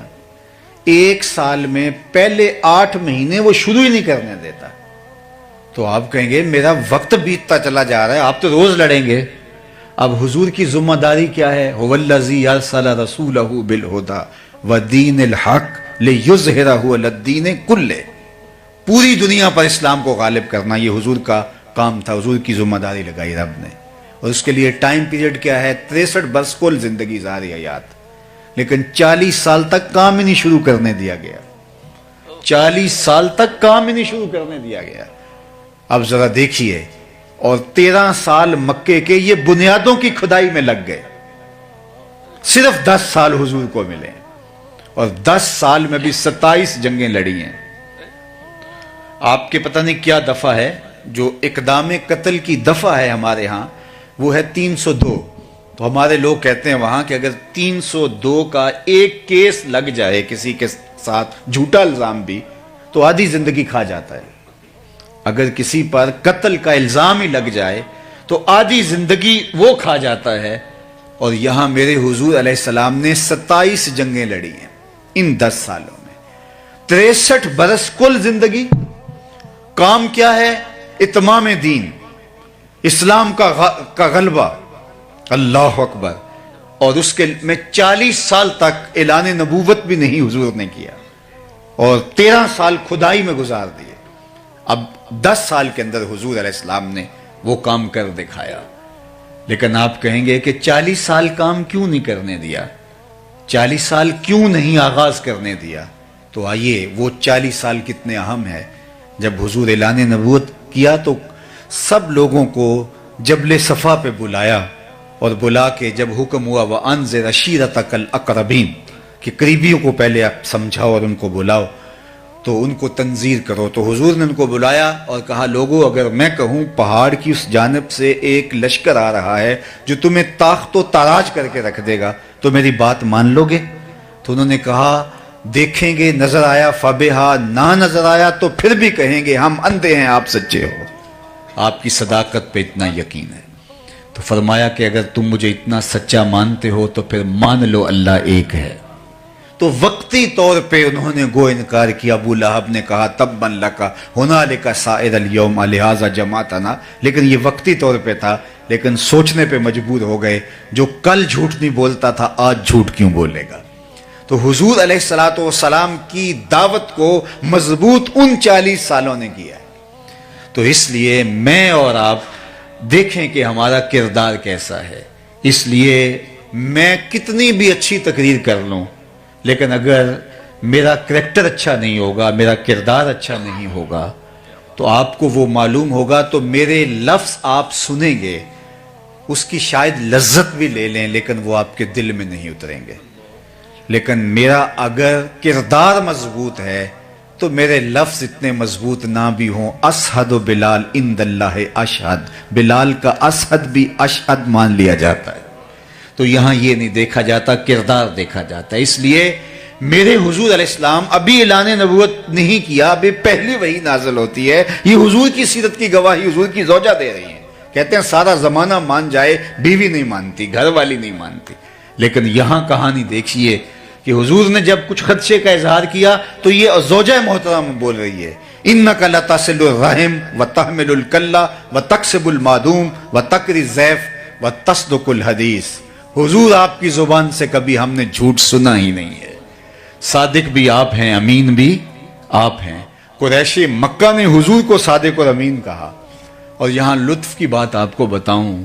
1 سال میں پہلے 8 مہینے وہ شروع ہی نہیں کرنے دیتا. تو آپ کہیں گے میرا وقت بیتتا چلا جا رہا ہے, آپ تو روز لڑیں گے. اب حضور کی ذمہ داری کیا ہے؟ هو الذی ارسل رسولہ بالہدی ودین الحق لیظہرہ علی الدین کلہ. پوری دنیا پر اسلام کو غالب کرنا یہ حضور کا کام تھا, حضور کی ذمہ داری لگائی رب نے. اور اس کے لیے ٹائم پیریڈ کیا ہے؟ 63 برس کل زندگی ظاہری حیات, لیکن 40 سال تک کام ہی نہیں شروع کرنے دیا گیا. 40 سال تک کام ہی نہیں شروع کرنے دیا گیا. اب ذرا دیکھیے, اور 13 سال مکے کے یہ بنیادوں کی کھدائی میں لگ گئے. صرف 10 سال حضور کو ملے اور 10 سال میں بھی 27 جنگیں لڑی ہیں. آپ کے پتہ نہیں کیا دفعہ ہے, جو اقدام قتل کی دفعہ ہے ہمارے ہاں وہ ہے 302. تو ہمارے لوگ کہتے ہیں وہاں کہ اگر 302 کا ایک کیس لگ جائے کسی کے ساتھ, جھوٹا الزام بھی, تو آدھی زندگی کھا جاتا ہے. اگر کسی پر قتل کا الزام ہی لگ جائے تو آدھی زندگی وہ کھا جاتا ہے. اور یہاں میرے حضور علیہ السلام نے 27 جنگیں لڑی ہیں ان 10 سالوں میں. 63 برس کل زندگی. کام کیا ہے؟ اتمام دین, اسلام کا غلبہ. اللہ اکبر. اور اس کے میں 40 سال تک اعلان نبوت بھی نہیں حضور نے کیا اور 13 سال کھدائی میں گزار دیے. اب 10 سال کے اندر حضور علیہ السلام نے وہ کام کر دکھایا. لیکن آپ کہیں گے کہ 40 سال کام کیوں نہیں کرنے دیا, 40 سال کیوں نہیں آغاز کرنے دیا؟ تو آئیے وہ 40 سال کتنے اہم ہے. جب حضور اعلان نبوت کیا تو سب لوگوں کو جبل صفا پہ بلایا اور بلا کے جب حکم ہوا وَأَنذِرْ عَشِيرَتَكَ الْأَقْرَبِينَ, کہ قریبیوں کو پہلے آپ سمجھاؤ اور ان کو بلاؤ، تو ان کو تنذیر کرو۔ تو حضور نے ان کو بلایا اور کہا لوگوں اگر میں کہوں پہاڑ کی اس جانب سے ایک لشکر آ رہا ہے جو تمہیں تاخت و تاراج کر کے رکھ دے گا تو میری بات مان لو گے؟ تو انہوں نے کہا دیکھیں گے، نظر آیا فبہا، نہ نظر آیا تو پھر بھی کہیں گے ہم اندھے ہیں آپ سچے ہو، آپ کی صداقت پہ اتنا یقین ہے۔ تو فرمایا کہ اگر تم مجھے اتنا سچا مانتے ہو تو پھر مان لو اللہ ایک ہے۔ تو وقتی طور پہ انہوں نے گو انکار کیا۔ ابو لہب نے کہا تبا لک ہنالک سائر الیوم لہذا جمعتنا، لیکن یہ وقتی طور پہ تھا، لیکن سوچنے پہ مجبور ہو گئے جو کل جھوٹ نہیں بولتا تھا آج جھوٹ کیوں بولے گا۔ تو حضور علیہ الصلوۃ والسلام کی دعوت کو مضبوط ان 40 سالوں نے کیا ہے۔ تو اس لیے میں اور آپ دیکھیں کہ ہمارا کردار کیسا ہے۔ اس لیے میں کتنی بھی اچھی تقریر کر لوں، لیکن اگر میرا کریکٹر اچھا نہیں ہوگا، میرا کردار اچھا نہیں ہوگا، تو آپ کو وہ معلوم ہوگا، تو میرے لفظ آپ سنیں گے، اس کی شاید لذت بھی لے لیں، لیکن وہ آپ کے دل میں نہیں اتریں گے۔ لیکن میرا اگر کردار مضبوط ہے تو میرے لفظ اتنے مضبوط نہ بھی ہوں۔ اشہد بلال عند اللہ اشہد، بلال کا اشہد بھی اشہد مان لیا جاتا ہے۔ تو یہاں یہ نہیں دیکھا جاتا، کردار دیکھا جاتا ہے۔ اس لیے میرے حضور علیہ السلام ابھی اعلان نبوت نہیں کیا، ابھی پہلی وحی نازل ہوتی ہے۔ یہ حضور کی سیرت کی گواہی حضور کی زوجہ دے رہی ہیں، کہتے ہیں سارا زمانہ مان جائے، بیوی نہیں مانتی، گھر والی نہیں مانتی۔ لیکن یہاں کہانی دیکھیے کہ حضور نے جب کچھ خدشے کا اظہار کیا تو یہ زوجہ محترم بول رہی ہے اِنَّكَ لَتَصِلُ الرَّحِمَ وَتَحْمِلُ الْكَلَّ وَتَكْسِبُ الْمَعْدُومَ وَتَقْرِي الضَّيْفَ وَتَصْدُقُ الْحَدِيثَ۔ حضور آپ کی زبان سے کبھی ہم نے جھوٹ سنا ہی نہیں ہے۔ صادق بھی آپ ہیں، امین بھی آپ ہیں۔ قریش مکہ نے حضور کو صادق اور امین کہا۔ اور یہاں لطف کی بات آپ کو بتاؤں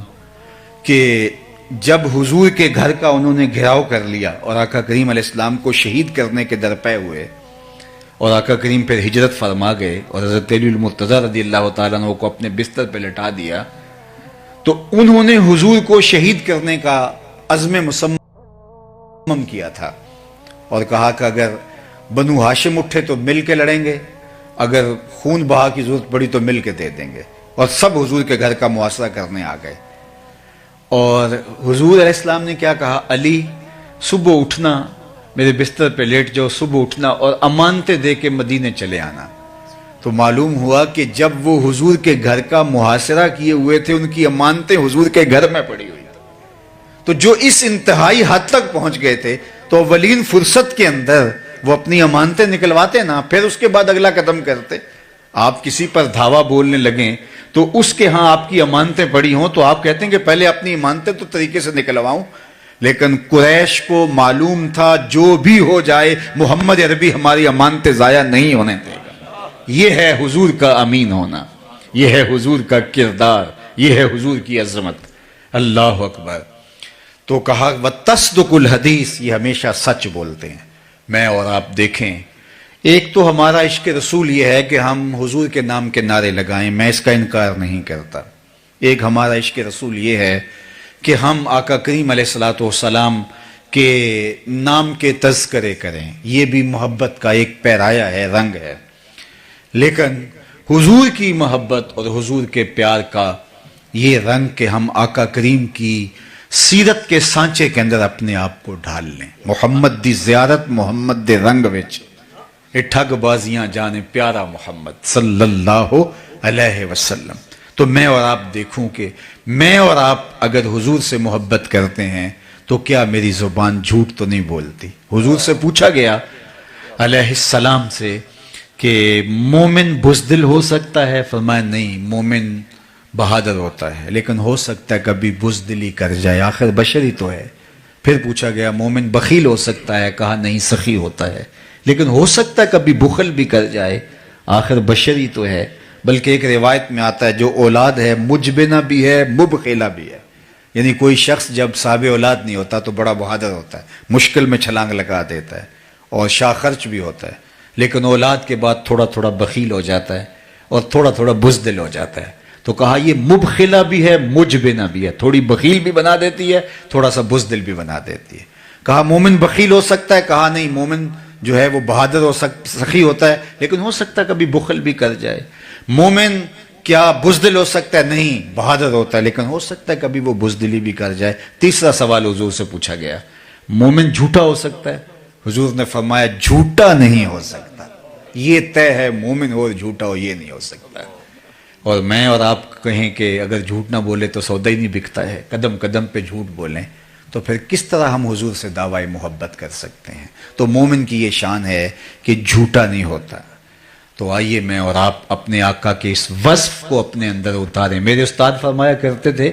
کہ جب حضور کے گھر کا انہوں نے گھیراؤ کر لیا اور آقا کریم علیہ السلام کو شہید کرنے کے درپے ہوئے، اور آقا کریم پھر ہجرت فرما گئے اور حضرت علی المرتضیٰ رضی اللہ تعالیٰ عنہ کو اپنے بستر پہ لٹا دیا، تو انہوں نے حضور کو شہید کرنے کا عزم مصمم کیا تھا اور کہا کہ اگر بنو ہاشم اٹھے تو مل کے لڑیں گے، اگر خون بہا کی ضرورت پڑی تو مل کے دے دیں گے، اور سب حضور کے گھر کا محاصرہ کرنے آ گئے۔ اور حضور علیہ السلام نے کیا کہا، علی صبح اٹھنا، میرے بستر پہ لیٹ جاؤ، صبح اٹھنا اور امانتیں دے کے مدینے چلے آنا۔ تو معلوم ہوا کہ جب وہ حضور کے گھر کا محاصرہ کیے ہوئے تھے، ان کی امانتیں حضور کے گھر میں پڑی ہوئی تھی۔ تو جو اس انتہائی حد تک پہنچ گئے تھے تو اولین فرصت کے اندر وہ اپنی امانتیں نکلواتے نا، پھر اس کے بعد اگلا قدم کرتے۔ آپ کسی پر دھاوا بولنے لگیں تو اس کے ہاں آپ کی امانتیں پڑی ہوں تو آپ کہتے ہیں کہ پہلے اپنی امانتیں تو طریقے سے نکلواؤں، لیکن قریش کو معلوم تھا جو بھی ہو جائے محمد عربی ہماری امانتیں ضائع نہیں ہونے دے گا۔ یہ ہے حضور کا امین ہونا، یہ ہے حضور کا کردار، یہ ہے حضور کی عظمت۔ اللہ اکبر۔ تو کہا وَتَصْدُقُ الْحَدِيث، یہ ہمیشہ سچ بولتے ہیں۔ میں اور آپ دیکھیں، ایک تو ہمارا عشق رسول یہ ہے کہ ہم حضور کے نام کے نعرے لگائیں، میں اس کا انکار نہیں کرتا۔ ایک ہمارا عشق رسول یہ ہے کہ ہم آقا کریم علیہ الصلوۃ والسلام کے نام کے تذکرے کریں، یہ بھی محبت کا ایک پیرایا ہے، رنگ ہے۔ لیکن حضور کی محبت اور حضور کے پیار کا یہ رنگ کہ ہم آقا کریم کی سیرت کے سانچے کے اندر اپنے آپ کو ڈھال لیں۔ محمد دی زیارت محمد دے رنگ وچ، ٹھگ بازیاں جانے پیارا محمد صلی اللہ علیہ وسلم۔ تو میں اور آپ دیکھوں کہ میں اور آپ اگر حضور سے محبت کرتے ہیں تو کیا میری زبان جھوٹ تو نہیں بولتی؟ حضور سے پوچھا گیا علیہ السلام سے کہ مومن بزدل ہو سکتا ہے؟ فرمایا نہیں، مومن بہادر ہوتا ہے، لیکن ہو سکتا ہے کبھی بزدلی کر جائے، آخر بشر ہی تو ہے۔ پھر پوچھا گیا مومن بخیل ہو سکتا ہے؟ کہا نہیں، سخی ہوتا ہے، لیکن ہو سکتا ہے کبھی بخل بھی کر جائے، آخر بشر ہی تو ہے۔ بلکہ ایک روایت میں آتا ہے جو اولاد ہے مجبنہ بھی ہے مبخلہ بھی ہے، یعنی کوئی شخص جب صاحب اولاد نہیں ہوتا تو بڑا بہادر ہوتا ہے، مشکل میں چھلانگ لگا دیتا ہے اور شاہ خرچ بھی ہوتا ہے، لیکن اولاد کے بعد تھوڑا تھوڑا بخیل ہو جاتا ہے اور تھوڑا تھوڑا بزدل ہو جاتا ہے۔ تو کہا یہ مبخلہ بھی ہے مجبنہ بھی ہے، تھوڑی بخیل بھی بنا دیتی ہے، تھوڑا سا بزدل بھی بنا دیتی ہے۔ کہا مومن بخیل ہو سکتا ہے؟ کہا نہیں، مومن جو ہے وہ بہادر سخی ہوتا ہے، لیکن ہو سکتا ہے کبھی بخل بھی کر جائے۔ مومن کیا بزدل ہو سکتا ہے؟ نہیں، بہادر ہوتا ہے، لیکن ہو سکتا ہے کبھی وہ بزدلی بھی کر جائے۔ تیسرا سوال حضور سے پوچھا گیا، مومن جھوٹا ہو سکتا ہے؟ حضور نے فرمایا جھوٹا نہیں ہو سکتا، یہ طے ہے، مومن ہو اور جھوٹا ہو یہ نہیں ہو سکتا۔ اور میں اور آپ کہیں کہ اگر جھوٹ نہ بولے تو سودا ہی نہیں بکتا ہے، قدم قدم پہ جھوٹ بولیں، تو پھر کس طرح ہم حضور سے دعوی محبت کر سکتے ہیں؟ تو مومن کی یہ شان ہے کہ جھوٹا نہیں ہوتا۔ تو آئیے میں اور آپ اپنے آقا کے اس وصف کو اپنے اندر اتاریں۔ میرے استاد فرمایا کرتے تھے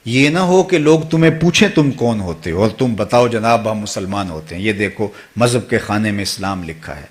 یہ نہ ہو کہ لوگ تمہیں پوچھیں تم کون ہوتے ہو اور تم بتاؤ جناب ہم مسلمان ہوتے ہیں، یہ دیکھو مذہب کے خانے میں اسلام لکھا ہے۔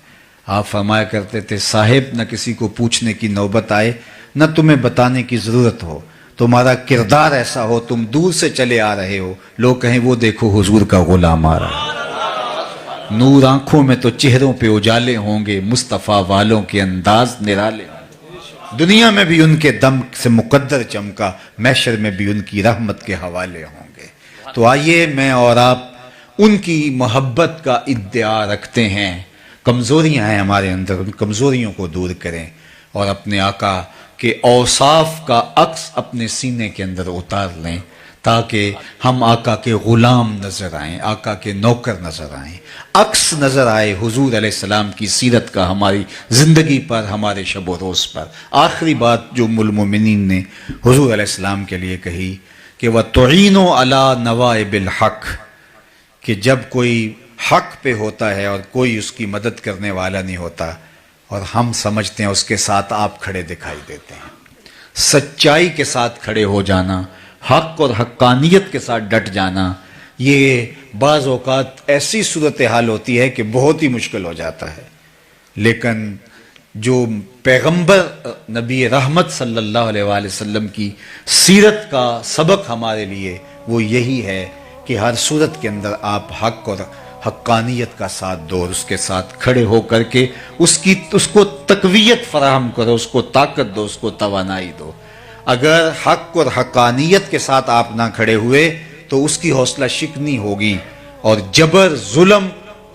آپ فرمایا کرتے تھے صاحب نہ کسی کو پوچھنے کی نوبت آئے نہ تمہیں بتانے کی ضرورت ہو، تمہارا کردار ایسا ہو تم دور سے چلے آ رہے ہو، لوگ کہیں وہ دیکھو حضور کا غلام آ رہا ہے۔ نور آنکھوں میں تو چہروں پہ اجالے ہوں گے، مصطفیٰ والوں کے انداز نرالے ہوں گے، دنیا میں بھی ان کے دم سے مقدر چمکا، محشر میں بھی ان کی رحمت کے حوالے ہوں گے۔ تو آئیے میں اور آپ ان کی محبت کا ادعا رکھتے ہیں، کمزوریاں ہیں ہمارے اندر، ان کمزوریوں کو دور کریں اور اپنے آقا کے اوصاف کا عکس اپنے سینے کے اندر اتار لیں تاکہ ہم آقا کے غلام نظر آئیں، آقا کے نوکر نظر آئیں، عکس نظر آئے حضور علیہ السلام کی سیرت کا ہماری زندگی پر، ہمارے شب و روز پر۔ آخری بات جو ام المومنین نے حضور علیہ السلام کے لیے کہی کہ وَتُعِينُ عَلَى نَوَائِبِ الْحَقِّ، کہ جب کوئی حق پہ ہوتا ہے اور کوئی اس کی مدد کرنے والا نہیں ہوتا اور ہم سمجھتے ہیں اس کے ساتھ آپ کھڑے دکھائی دیتے ہیں، سچائی کے ساتھ کھڑے ہو جانا، حق اور حقانیت کے ساتھ ڈٹ جانا، یہ بعض اوقات ایسی صورتحال ہوتی ہے کہ بہت ہی مشکل ہو جاتا ہے، لیکن جو پیغمبر نبی رحمت صلی اللہ علیہ وآلہ وسلم کی سیرت کا سبق ہمارے لیے وہ یہی ہے کہ ہر صورت کے اندر آپ حق اور حقانیت کا ساتھ دو اور اس کے ساتھ کھڑے ہو کر کے اس کو تقویت فراہم کرو، اس کو طاقت دو، اس کو توانائی دو۔ اگر حق اور حقانیت کے ساتھ آپ نہ کھڑے ہوئے تو اس کی حوصلہ شکنی ہوگی اور جبر ظلم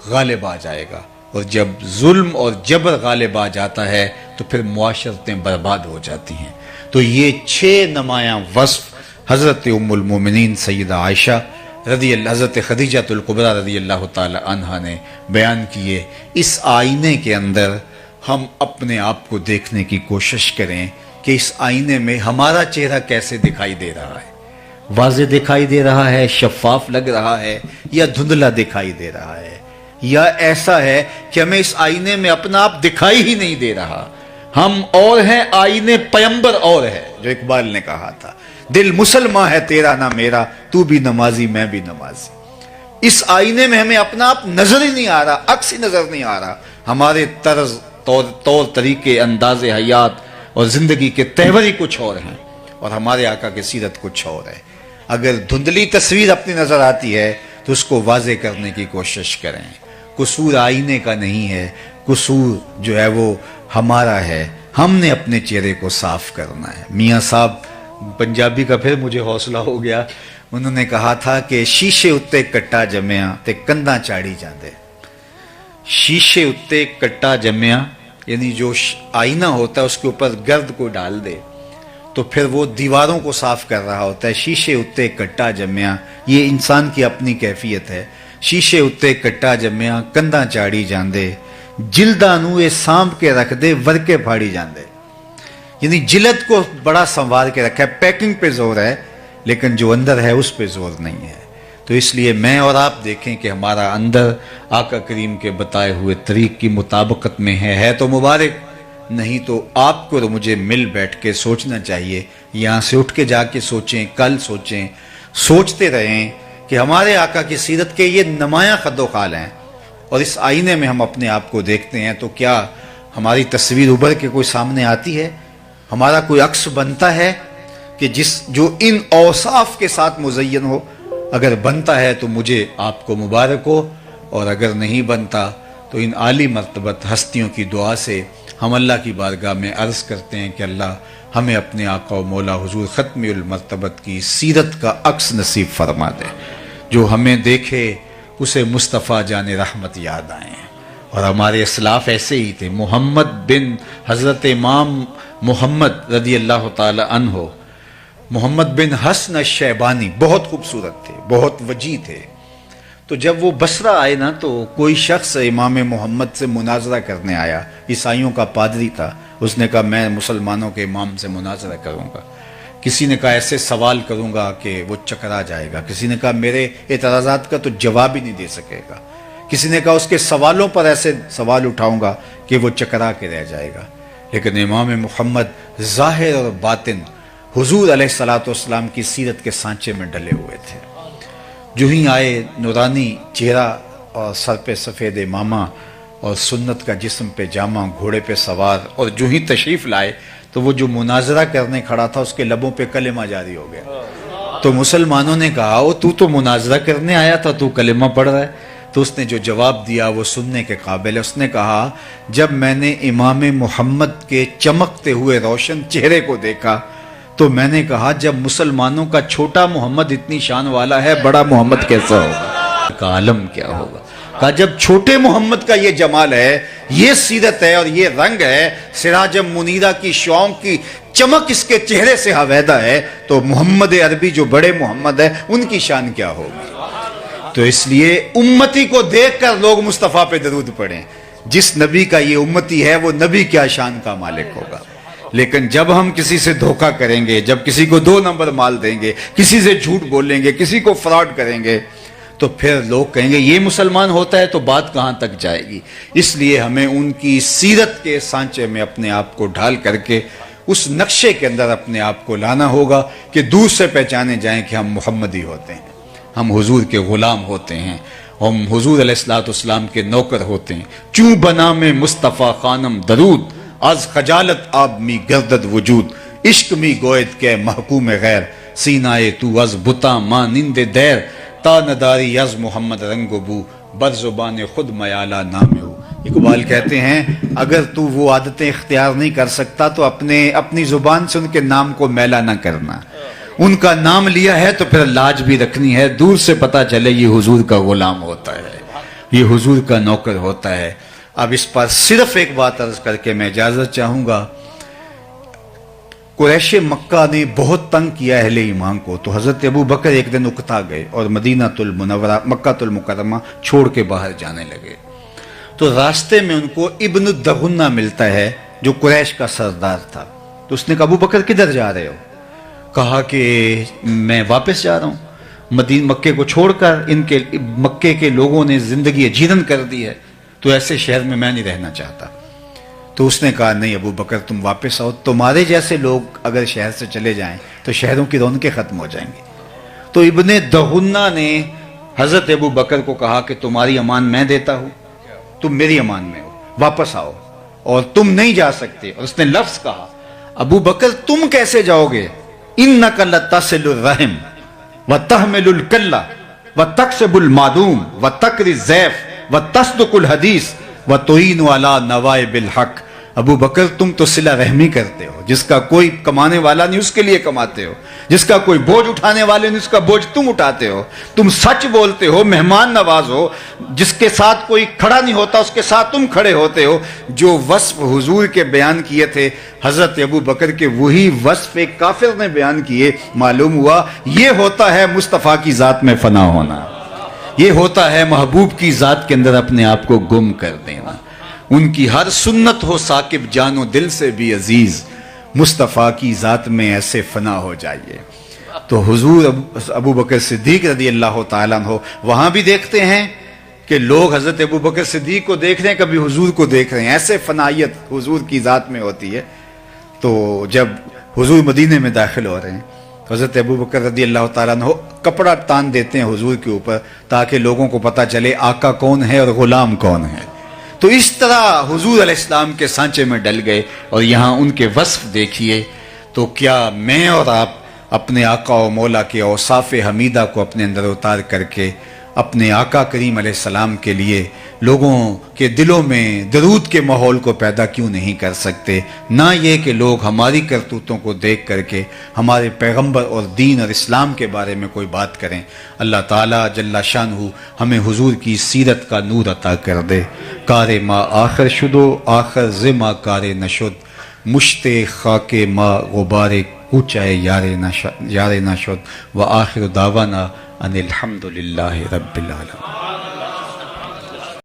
غالب آ جائے گا، اور جب ظلم اور جبر غالب آ جاتا ہے تو پھر معاشرتیں برباد ہو جاتی ہیں۔ تو یہ 6 نمایاں وصف حضرت ام المومنین سیدہ عائشہ رضی اللہ، حضرت خدیجہ الکبریٰ رضی اللہ تعالی عنہا نے بیان کیے۔ اس آئینے کے اندر ہم اپنے آپ کو دیکھنے کی کوشش کریں کہ اس آئینے میں ہمارا چہرہ کیسے دکھائی دے رہا ہے، واضح دکھائی دے رہا ہے، شفاف لگ رہا ہے، یا دھندلا دکھائی دے رہا ہے، یا ایسا ہے کہ ہمیں اس آئینے میں اپنا آپ دکھائی ہی نہیں دے رہا، ہم اور ہیں آئینے پیمبر اور ہے، جو اقبال نے کہا تھا دل مسلمان ہے تیرا نہ میرا، تو بھی نمازی میں بھی نمازی۔ اس آئینے میں ہمیں اپنا آپ نظر ہی نہیں آ رہا، عکس ہی نظر نہیں آ رہا، ہمارے طرز طور طریقے، انداز حیات اور زندگی کے تہور ہی کچھ اور ہیں اور ہمارے آقا کی سیرت کچھ اور ہے۔ اگر دھندلی تصویر اپنی نظر آتی ہے تو اس کو واضح کرنے کی کوشش کریں۔ قصور آئینے کا نہیں ہے، قصور جو ہے وہ ہمارا ہے، ہم نے اپنے چہرے کو صاف کرنا ہے۔ میاں صاحب پنجابی کا پھر مجھے حوصلہ ہو گیا، انہوں نے کہا تھا کہ شیشے اتے کٹا جمیا تے کنداں چاڑی جاندے۔ شیشے اتے کٹا جمیا یعنی جو آئینہ ہوتا ہے اس کے اوپر گرد کو ڈال دے تو پھر وہ دیواروں کو صاف کر رہا ہوتا ہے۔ شیشے اتے کٹا جمیا، یہ انسان کی اپنی کیفیت ہے۔ شیشے اتے کٹا جمیا کنداں چاڑی جاندے، جلداں نوں اے سانپ کے رکھ دے ورکے پھاڑی جاندے، یعنی جلد کو بڑا سنوار کے رکھا ہے، پیکنگ پہ زور ہے لیکن جو اندر ہے اس پہ زور نہیں ہے۔ تو اس لیے میں اور آپ دیکھیں کہ ہمارا اندر آقا کریم کے بتائے ہوئے طریق کی مطابقت میں ہے تو مبارک، نہیں تو آپ کو اور مجھے مل بیٹھ کے سوچنا چاہیے، یہاں سے اٹھ کے جا کے سوچیں، کل سوچیں، سوچتے رہیں کہ ہمارے آقا کی سیرت کے یہ نمایاں خد و خال ہیں، اور اس آئینے میں ہم اپنے آپ کو دیکھتے ہیں تو کیا ہماری تصویر ابھر کے کوئی سامنے آتی ہے؟ ہمارا کوئی عکس بنتا ہے کہ جو ان اوصاف کے ساتھ مزین ہو؟ اگر بنتا ہے تو مجھے آپ کو مبارک ہو، اور اگر نہیں بنتا تو ان عالی مرتبت ہستیوں کی دعا سے ہم اللہ کی بارگاہ میں عرض کرتے ہیں کہ اللہ ہمیں اپنے آقا و مولا حضور ختم المرتبت کی سیرت کا عکس نصیب فرما دے، جو ہمیں دیکھے اسے مصطفیٰ جان رحمت یاد آئیں۔ اور ہمارے اسلاف ایسے ہی تھے۔ محمد بن حضرت امام محمد رضی اللہ تعالی عنہ، محمد بن حسن الشیبانی بہت خوبصورت تھے، بہت وجیح تھے۔ تو جب وہ بصرہ آئے نا تو کوئی شخص امام محمد سے مناظرہ کرنے آیا، عیسائیوں کا پادری تھا۔ اس نے کہا میں مسلمانوں کے امام سے مناظرہ کروں گا۔ کسی نے کہا ایسے سوال کروں گا کہ وہ چکرا جائے گا، کسی نے کہا میرے اعتراضات کا تو جواب ہی نہیں دے سکے گا، کسی نے کہا اس کے سوالوں پر ایسے سوال اٹھاؤں گا کہ وہ چکرا کے رہ جائے گا۔ لیکن امام محمد ظاہر اور باطن حضور علیہ الصلوۃ والسلام کی سیرت کے سانچے میں ڈلے ہوئے تھے۔ جو ہی آئے، نورانی چہرہ اور سر پہ سفید امامہ اور سنت کا جسم پہ جامہ، گھوڑے پہ سوار، اور جو ہی تشریف لائے تو وہ جو مناظرہ کرنے کھڑا تھا اس کے لبوں پہ کلمہ جاری ہو گیا۔ تو مسلمانوں نے کہا او تو مناظرہ کرنے آیا تھا، تو کلمہ پڑھ رہا ہے؟ تو اس نے جو جواب دیا وہ سننے کے قابل ہے۔ اس نے کہا جب میں نے امام محمد کے چمکتے ہوئے روشن چہرے کو دیکھا تو میں نے کہا جب مسلمانوں کا چھوٹا محمد اتنی شان والا ہے، بڑا محمد کیسا ہوگا، کا عالم کیا ہوگا۔ کہا جب چھوٹے محمد کا یہ جمال ہے، یہ سیرت ہے اور یہ رنگ ہے، سراج منیرہ کی شعاؤں کی چمک اس کے چہرے سے حویدہ ہے، تو محمد عربی جو بڑے محمد ہے ان کی شان کیا ہوگی۔ تو اس لیے امتی کو دیکھ کر لوگ مصطفیٰ پہ درود پڑھیں۔ جس نبی کا یہ امتی ہے وہ نبی کیا شان کا مالک ہوگا۔ لیکن جب ہم کسی سے دھوکہ کریں گے، جب کسی کو 2 نمبر مال دیں گے، کسی سے جھوٹ بولیں گے، کسی کو فراڈ کریں گے، تو پھر لوگ کہیں گے یہ مسلمان ہوتا ہے، تو بات کہاں تک جائے گی۔ اس لیے ہمیں ان کی سیرت کے سانچے میں اپنے آپ کو ڈھال کر کے اس نقشے کے اندر اپنے آپ کو لانا ہوگا کہ دور سے پہچانے جائیں کہ ہم محمدی ہوتے ہیں، ہم حضور کے غلام ہوتے ہیں، ہم حضور علیہ الصلوۃ والسلام کے نوکر ہوتے ہیں۔ چوں بنا میں مصطفیٰ خانم درود، از خجالت آب می گردد وجود، عشق می گوید کے محکوم غیر، سینائے تو از بتا مانند دیر، تا نداری از محمد رنگ و بو، بر زبان خود میالہ نام ہو۔ اقبال کہتے ہیں اگر تو وہ عادتیں اختیار نہیں کر سکتا تو اپنی زبان سے ان کے نام کو میلا نہ کرنا۔ ان کا نام لیا ہے تو پھر لاج بھی رکھنی ہے، دور سے پتا چلے یہ حضور کا غلام ہوتا ہے، یہ حضور کا نوکر ہوتا ہے۔ اب اس پر صرف ایک بات عرض کر کے میں اجازت چاہوں گا۔ قریش مکہ نے بہت تنگ کیا اہل ایمان کو، تو حضرت ابو بکر ایک دن اکتا گئے اور مدینہ المنورہ مکہ المکرمہ چھوڑ کے باہر جانے لگے۔ تو راستے میں ان کو ابن الدغنہ ملتا ہے جو قریش کا سردار تھا۔ تو اس نے کہا ابو بکر کدھر جا رہے ہو؟ کہا کہ میں واپس جا رہا ہوں، مکے کو چھوڑ کر، مکے کے لوگوں نے زندگی جیرن کر دی ہے، تو ایسے شہر میں نہیں رہنا چاہتا۔ تو اس نے کہا نہیں ابو بکر تم واپس آؤ، تمہارے جیسے لوگ اگر شہر سے چلے جائیں تو شہروں کی رونقیں ختم ہو جائیں گی۔ تو ابن دغنہ نے حضرت ابو بکر کو کہا کہ تمہاری امان میں دیتا ہوں، تم میری امان میں ہو، واپس آؤ، اور تم نہیں جا سکتے۔ اور اس نے لفظ کہا ابو بکر تم کیسے جاؤ گے؟ انک لتصل الرحم وتحمل الکلہ وتکسب المعدوم وتقری الضیف وتصدق الحدیث وتعین علی نوائب الحق۔ ابو بکر تم تو صلہ رحمی کرتے ہو، جس کا کوئی کمانے والا نہیں اس کے لیے کماتے ہو، جس کا کوئی بوجھ اٹھانے والے نہیں اس کا بوجھ تم اٹھاتے ہو، تم سچ بولتے ہو، مہمان نواز ہو، جس کے ساتھ کوئی کھڑا نہیں ہوتا اس کے ساتھ تم کھڑے ہوتے ہو۔ جو وصف حضور کے بیان کیے تھے حضرت ابو بکر کے، وہی وصف ایک کافر نے بیان کیے۔ معلوم ہوا یہ ہوتا ہے مصطفیٰ کی ذات میں فنا ہونا، یہ ہوتا ہے محبوب کی ذات کے اندر اپنے آپ کو گم کر دینا۔ ان کی ہر سنت ہو ثاقب جان و دل سے بھی عزیز، مصطفیٰ کی ذات میں ایسے فنا ہو جائیے۔ تو حضور ابو بکر صدیق رضی اللہ تعالیٰ عنہ وہاں بھی دیکھتے ہیں کہ لوگ حضرت ابو بکر صدیق کو دیکھ رہے ہیں، کبھی حضور کو دیکھ رہے ہیں، ایسے فنائیت حضور کی ذات میں ہوتی ہے۔ تو جب حضور مدینے میں داخل ہو رہے ہیں تو حضرت ابو بکر رضی اللہ تعالیٰ عنہ کپڑا تان دیتے ہیں حضور کے اوپر تاکہ لوگوں کو پتہ چلے آقا کون ہے اور غلام کون ہے۔ تو اس طرح حضور علیہ السلام کے سانچے میں ڈل گئے، اور یہاں ان کے وصف دیکھیے۔ تو کیا میں اور آپ اپنے آقا و مولا کے اوصاف حمیدہ کو اپنے اندر اتار کر کے اپنے آقا کریم علیہ السلام کے لیے لوگوں کے دلوں میں درود کے ماحول کو پیدا کیوں نہیں کر سکتے؟ نہ یہ کہ لوگ ہماری کرتوتوں کو دیکھ کر کے ہمارے پیغمبر اور دین اور اسلام کے بارے میں کوئی بات کریں۔ اللہ تعالیٰ جل شانہ ہمیں حضور کی سیرت کا نور عطا کر دے۔ کار ما آخر شدو آخر زما کار نشد، مشت خاک ما غبار کوچائے یار نشد، و آخر دعوانا ان الحمد للہ رب العالمین۔